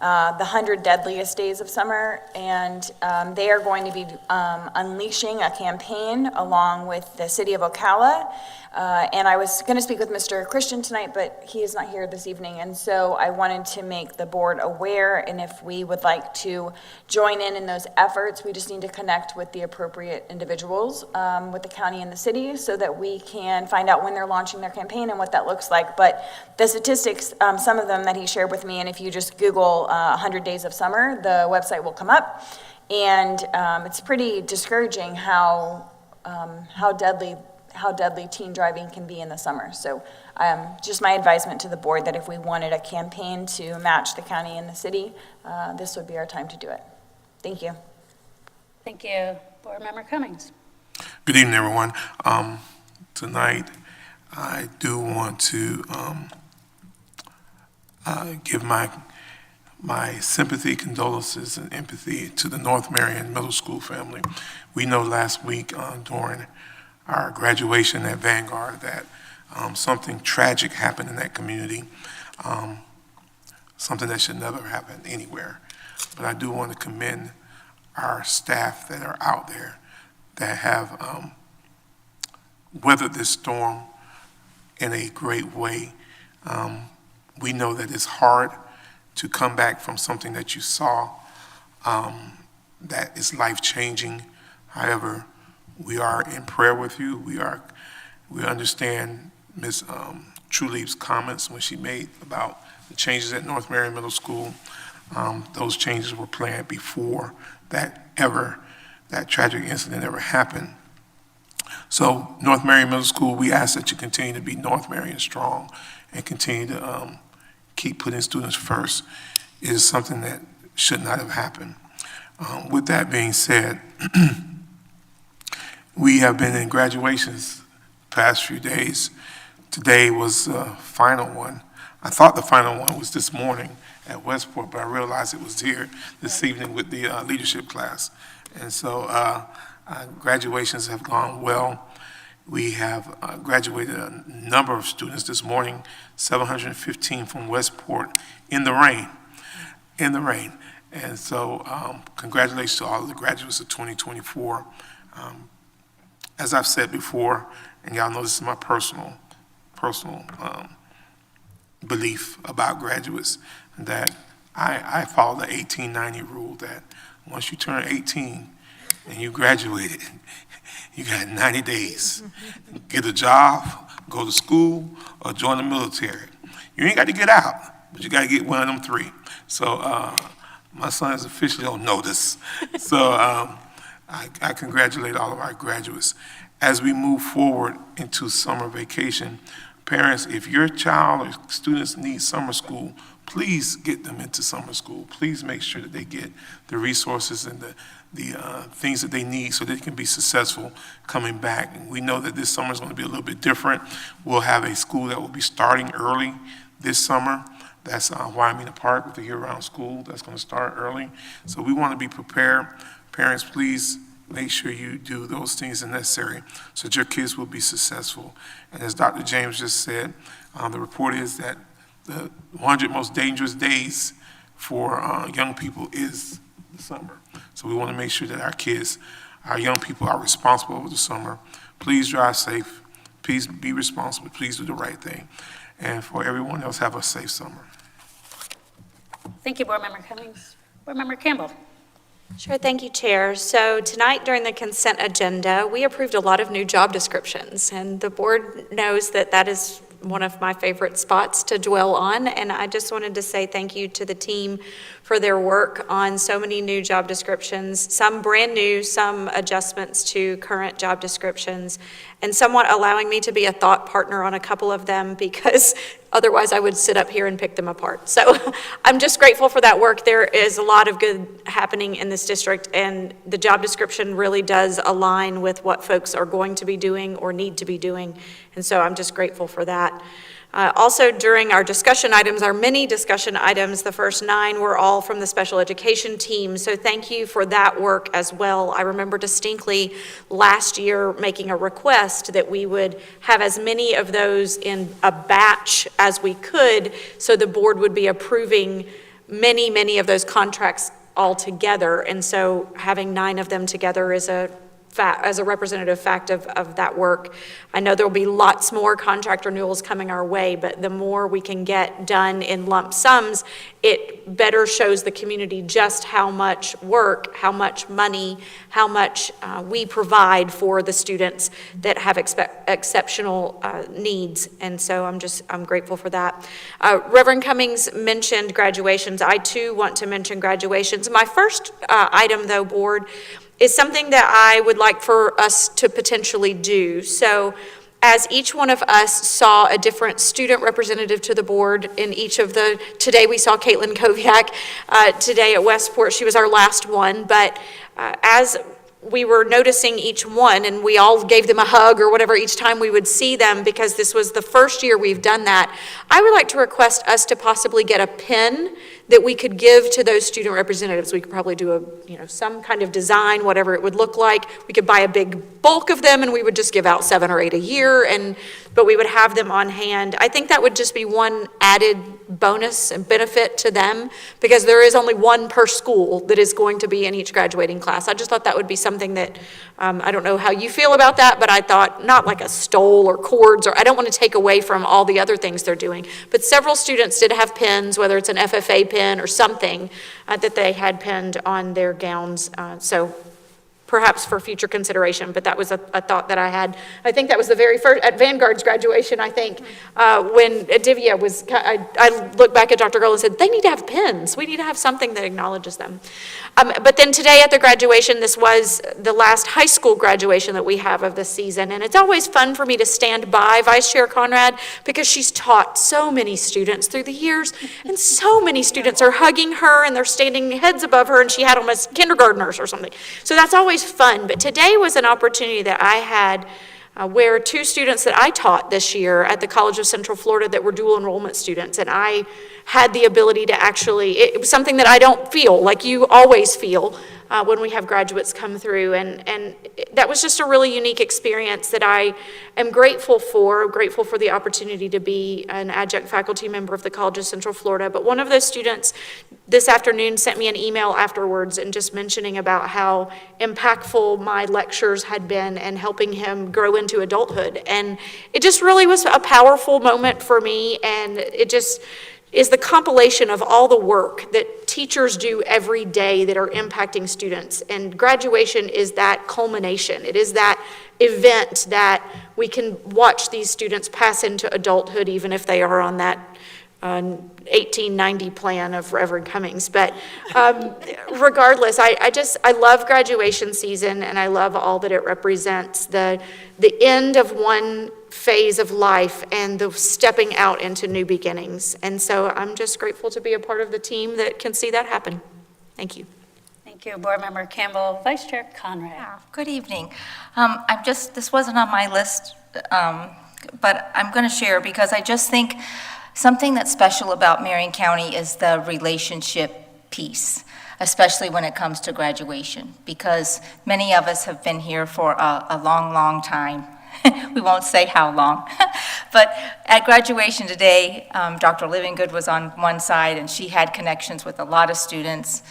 the 100 Deadliest Days of Summer, and they are going to be unleashing a campaign along with the city of Ocala. And I was going to speak with Mr. Christian tonight, but he is not here this evening, and so I wanted to make the board aware, and if we would like to join in those efforts, we just need to connect with the appropriate individuals with the county and the city so that we can find out when they're launching their campaign and what that looks like. But the statistics, some of them that he shared with me, and if you just Google 100 Days of Summer, the website will come up, and it's pretty discouraging how deadly teen driving can be in the summer. So just my advisement to the board that if we wanted a campaign to match the county and the city, this would be our time to do it. Thank you. Thank you. Board Member Cummings. Good evening, everyone. Tonight, I do want to give my sympathy, condolences, and empathy to the North Marion Middle School family. We know last week during our graduation at Vanguard that something tragic happened in that community, something that should never happen anywhere. But I do want to commend our staff that are out there that have weathered this storm in a great way. We know that it's hard to come back from something that you saw that is life-changing. However, we are in prayer with you. We understand Ms. Trulieb's comments when she made about the changes at North Marion Middle School. Those changes were planned before that tragic incident ever happened. So North Marion Middle School, we ask that you continue to be North Marion strong and continue to keep putting students first. It is something that should not have happened. With that being said, we have been in graduations the past few days. Today was the final one. I thought the final one was this morning at Westport, but I realized it was here this evening with the leadership class. And so graduations have gone well. We have graduated a number of students this morning, 715 from Westport in the rain. And so congratulations to all of the graduates of 2024. As I've said before, and y'all know this is my personal belief about graduates, that I follow the 1890 rule that once you turn 18 and you graduated, you got 90 days. Get a job, go to school, or join the military. You ain't got to get out, but you got to get one of them three. So my son is officially on notice. So I congratulate all of our graduates. As we move forward into summer vacation, parents, if your child or students need summer school, please get them into summer school. Please make sure that they get the resources and the things that they need so they can be successful coming back. And we know that this summer is going to be a little bit different. We'll have a school that will be starting early this summer. That's Wyoming Park with the year-round school. That's going to start early. So we want to be prepared. Parents, please make sure you do those things that are necessary so that your kids will be successful. And as Dr. James just said, the report is that the 100 most dangerous days for young people is the summer. So we want to make sure that our kids, our young people, are responsible over the summer. Please drive safe. Please be responsible. Please do the right thing. And for everyone else, have a safe summer. Thank you, Board Member Cummings. Board Member Campbell. Sure, thank you, Chair. So tonight during the consent agenda, we approved a lot of new job descriptions, and the board knows that that is one of my favorite spots to dwell on, and I just wanted to say thank you to the team for their work on so many new job descriptions, some brand new, some adjustments to current job descriptions, and somewhat allowing me to be a thought partner on a couple of them because otherwise I would sit up here and pick them apart. So I'm just grateful for that work. There is a lot of good happening in this district, and the job description really does align with what folks are going to be doing or need to be doing, and so I'm just grateful for that. Also, during our discussion items, our mini discussion items, the first 9 were all from the special education team, so thank you for that work as well. I remember distinctly last year making a request that we would have as many of those in a batch as we could, so the board would be approving many of those contracts all together, and so having 9 of them together is as a representative fact of that work. I know there will be lots more contract renewals coming our way, but the more we can get done in lump sums, it better shows the community just how much work, how much money, how much we provide for the students that have exceptional needs. And so I'm grateful for that. Reverend Cummings mentioned graduations. I too want to mention graduations. My first item though, board, is something that I would like for us to potentially do. So as each one of us saw a different student representative to the board in each of today we saw Caitlin Koviak, today at Westport, she was our last one, but as we were noticing each one, and we all gave them a hug or whatever each time we would see them, because this was the first year we've done that, I would like to request us to possibly get a pin that we could give to those student representatives. We could probably do some kind of design, whatever it would look like. We could buy a big bulk of them and we would just give out 7 or 8 a year, but we would have them on hand. I think that would just be one added bonus and benefit to them, because there is only 1 per school that is going to be in each graduating class. I just thought that would be something that, I don't know how you feel about that, but I thought not like a stole or cords, or I don't want to take away from all the other things they're doing. But several students did have pins, whether it's an FFA pin or something that they had pinned on their gowns. So perhaps for future consideration, but that was a thought that I had. I think that was the very first, at Vanguard's graduation, I think, when Divya was, I looked back at Dr. Gull and said, they need to have pins. We need to have something that acknowledges them. But then today at the graduation, this was the last high school graduation that we have of the season, and it's always fun for me to stand by Vice Chair Conrad, because she's taught so many students through the years, and so many students are hugging her, and they're standing heads above her, and she had them as kindergartners or something. So that's always fun, but today was an opportunity that I had where 2 students that I taught this year at the College of Central Florida that were dual enrollment students, and I had the ability to actually, it was something that I don't feel like you always feel, when we have graduates come through. And that was just a really unique experience that I am grateful for the opportunity to be an adjunct faculty member of the College of Central Florida. But one of those students this afternoon sent me an email afterwards and just mentioning about how impactful my lectures had been and helping him grow into adulthood. And it just really was a powerful moment for me, and it just is the compilation of all the work that teachers do every day that are impacting students. And graduation is that culmination. It is that event that we can watch these students pass into adulthood, even if they are on that 1890 plan of Reverend Cummings. But regardless, I love graduation season, and I love all that it represents, the end of one phase of life and the stepping out into new beginnings. And so I'm just grateful to be a part of the team that can see that happen. Thank you. Thank you, Board Member Campbell. Vice Chair Conrad. Good evening. This wasn't on my list, but I'm going to share because I just think something that's special about Marion County is the relationship piece, especially when it comes to graduation, because many of us have been here for a long, long time. We won't say how long. But at graduation today, Dr. Livingood was on one side, and she had connections with a lot of students.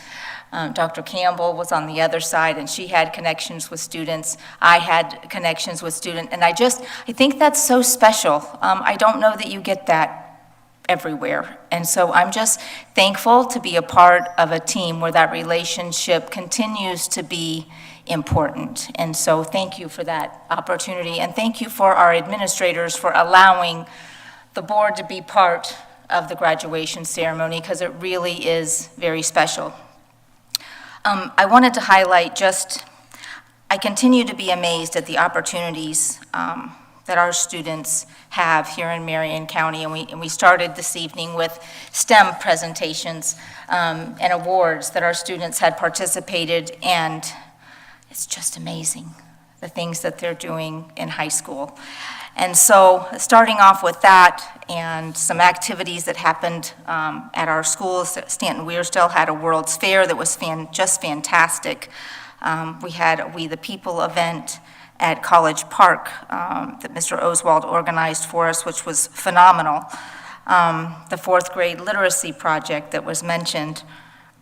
Dr. Campbell was on the other side, and she had connections with students. I had connections with students, and I think that's so special. I don't know that you get that everywhere. And so I'm just thankful to be a part of a team where that relationship continues to be important. And so thank you for that opportunity, and thank you for our administrators for allowing the board to be part of the graduation ceremony, because it really is very special. I wanted to highlight I continue to be amazed at the opportunities that our students have here in Marion County, and we started this evening with STEM presentations and awards that our students had participated, and it's just amazing, the things that they're doing in high school. And so starting off with that and some activities that happened at our schools, Stanton Wearsdale had a World's Fair that was just fantastic. We had a We the People event at College Park that Mr. Oswald organized for us, which was phenomenal. The fourth grade literacy project that was mentioned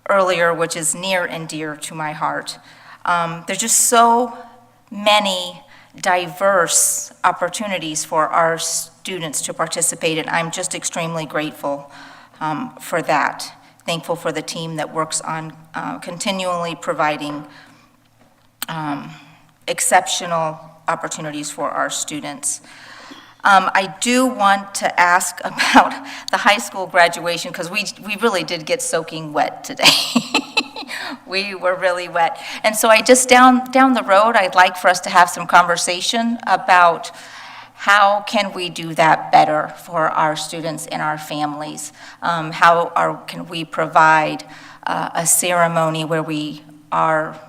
earlier, which is near and dear to my heart. There's just so many diverse opportunities for our students to participate, and I'm just extremely grateful for that. Thankful for the team that works on continually providing exceptional opportunities for our students. I do want to ask about the high school graduation, because we really did get soaking wet today. We were really wet. And so I just, down the road, I'd like for us to have some conversation about how can we do that better for our students and our families? Can we provide a ceremony where we are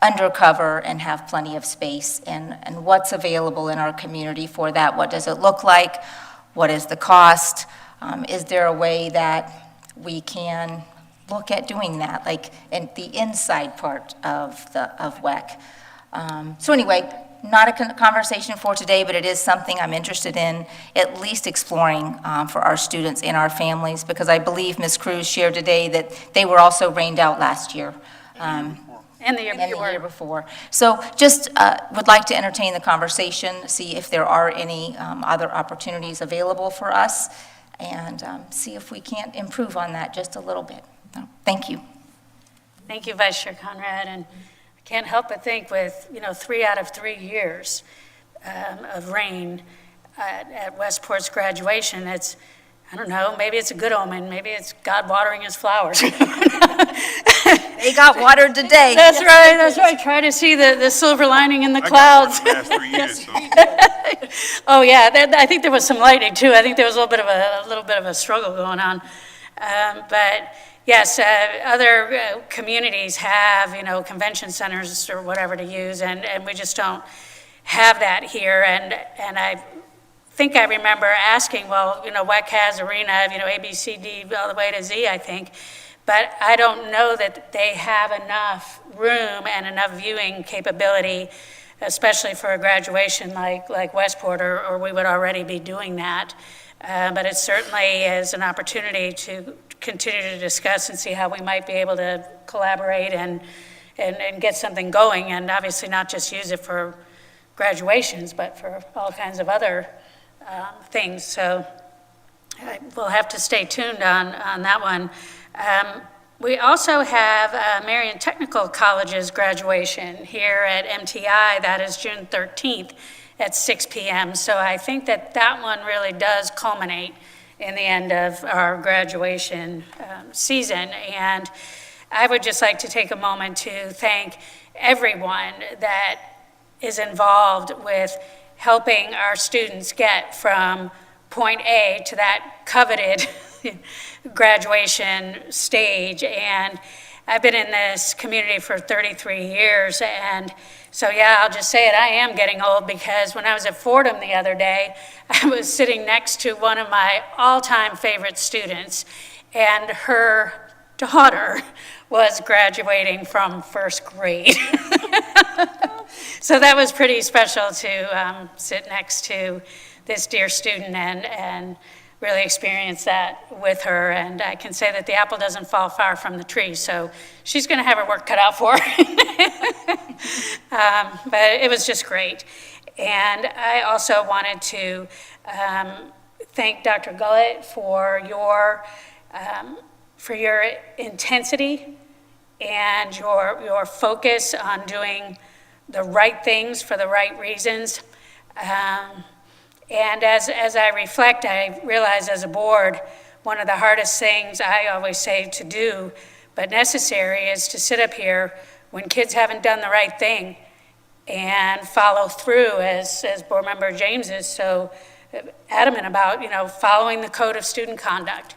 undercover and have plenty of space, and what's available in our community for that? What does it look like? What is the cost? Is there a way that we can look at doing that, like in the inside part of WEC? So anyway, not a conversation for today, but it is something I'm interested in at least exploring for our students and our families, because I believe Ms. Cruz shared today that they were also rained out last year. And the year before. So just would like to entertain the conversation, see if there are any other opportunities available for us, and see if we can't improve on that just a little bit. Thank you. Thank you, Vice Chair Conrad. And I can't help but think with, 3 out of 3 years of rain at Westport's graduation, I don't know, maybe it's a good omen. Maybe it's God watering his flowers. They got watered today. That's right. Try to see the silver lining in the clouds. Last 3 years, so. Oh, yeah, I think there was some lightning, too. I think there was a little bit of a struggle going on. But yes, other communities have, convention centers or whatever to use, and we just don't have that here. And I think I remember asking, well, WEC has arena, A, B, C, D, all the way to Z, I think. but I don't know that they have enough room and enough viewing capability, especially for a graduation like Westport, or we would already be doing that. But it certainly is an opportunity to continue to discuss and see how we might be able to collaborate and get something going, and obviously not just use it for graduations, but for all kinds of other things. So we'll have to stay tuned on that one. We also have Marion Technical College's graduation here at MTI. That is June 13th at 6 p.m. So I think that one really does culminate in the end of our graduation season. And I would just like to take a moment to thank everyone that is involved with helping our students get from point A to that coveted graduation stage. And I've been in this community for 33 years, and so yeah, I'll just say it, I am getting old, because when I was at Fordham the other day, I was sitting next to one of my all-time favorite students, and her daughter was graduating from first grade. So that was pretty special to sit next to this dear student and really experience that with her. And I can say that the apple doesn't fall far from the tree, so she's going to have her work cut out for her. But it was just great. And I also wanted to thank Dr. Gullett for your intensity and your focus on doing the right things for the right reasons. And as I reflect, I realize as a board, one of the hardest things I always say to do, but necessary, is to sit up here when kids haven't done the right thing and follow through, as Board Member James is so adamant about, following the code of student conduct.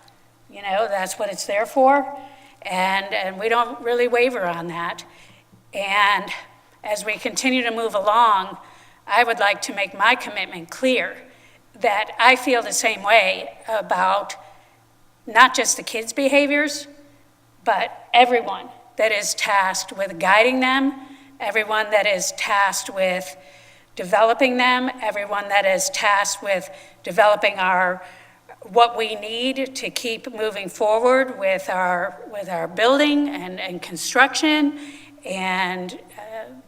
That's what it's there for, and we don't really waver on that. And as we continue to move along, I would like to make my commitment clear that I feel the same way about not just the kids' behaviors, but everyone that is tasked with guiding them, everyone that is tasked with developing them, everyone that is tasked with developing what we need to keep moving forward with our building and construction, and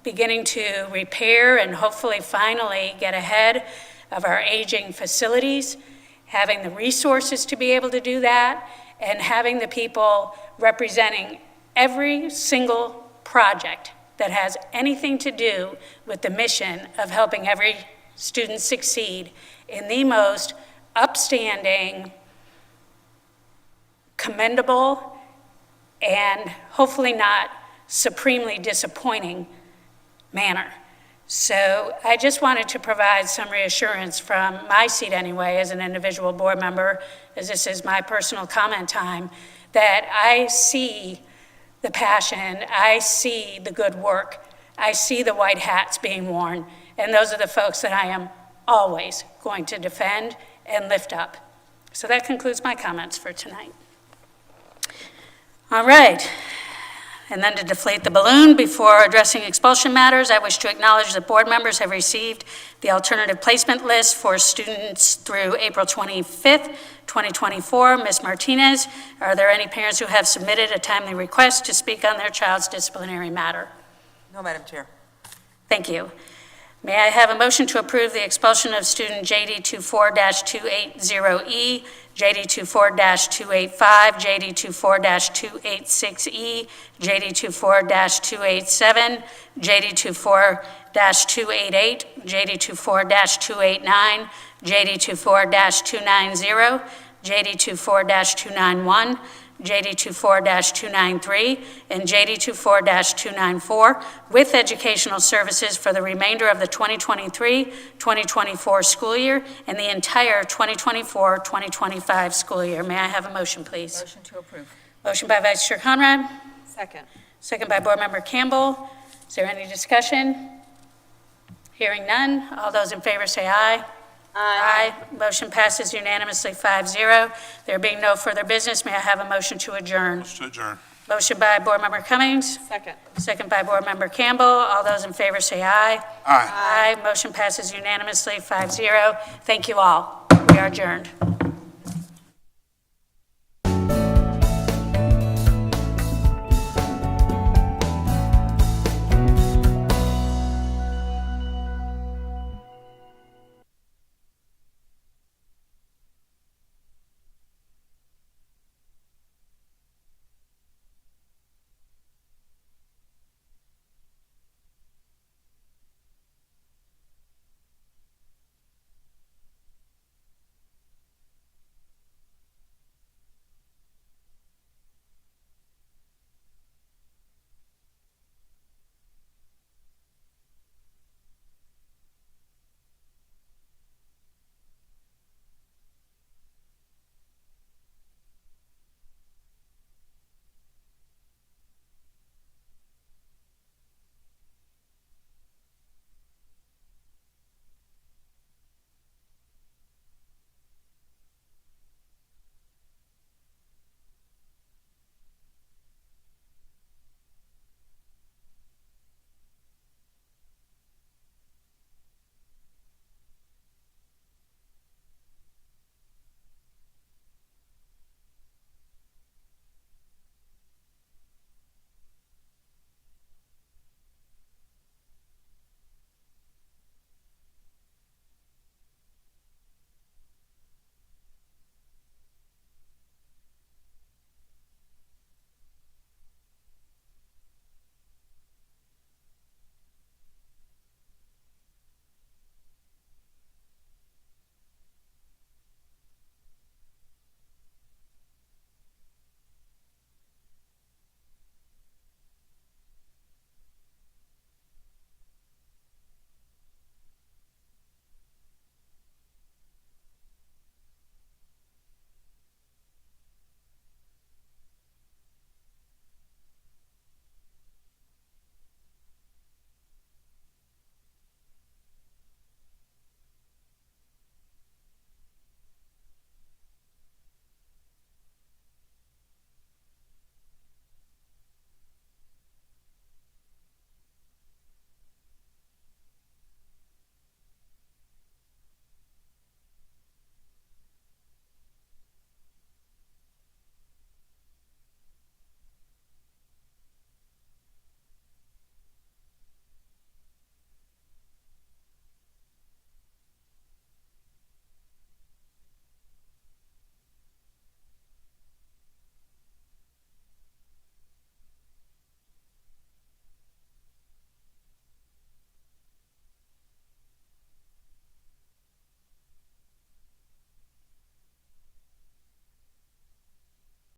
beginning to repair and hopefully finally get ahead of our aging facilities, having the resources to be able to do that, and having the people representing every single project that has anything to do with the mission of helping every student succeed in the most upstanding, commendable, and hopefully not supremely disappointing manner. So I just wanted to provide some reassurance from my seat anyway, as an individual board member, as this is my personal comment time, that I see the passion, I see the good work, I see the white hats being worn, and those are the folks that I am always going to defend and lift up. So that concludes my comments for tonight. All right. And then to deflate the balloon, before addressing expulsion matters, I wish to acknowledge that board members have received the alternative placement list for students through April 25th, 2024. Ms. Martinez, are there any parents who have submitted a timely request to speak on their child's disciplinary matter? No, Madam Chair. Thank you. May I have a motion to approve the expulsion of student JD24-280E, JD24-285, JD24-286E, JD24-287, JD24-288, JD24-289, JD24-290, JD24-291, JD24-293, and JD24-294 with educational services for the remainder of the 2023-2024 school year and the entire 2024-2025 school year. May I have a motion, please? Motion to approve. Motion by Vice Chair Conrad. Second. Second by Board Member Campbell. Is there any discussion? Hearing none. All those in favor say aye. Aye. Motion passes unanimously 5-0. There being no further business, may I have a motion to adjourn? Motion to adjourn. Motion by Board Member Cummings, Second. second by Board Member Campbell. All those in favor say aye. Aye. Aye. Motion passes unanimously 5-0. Thank you all. We are adjourned.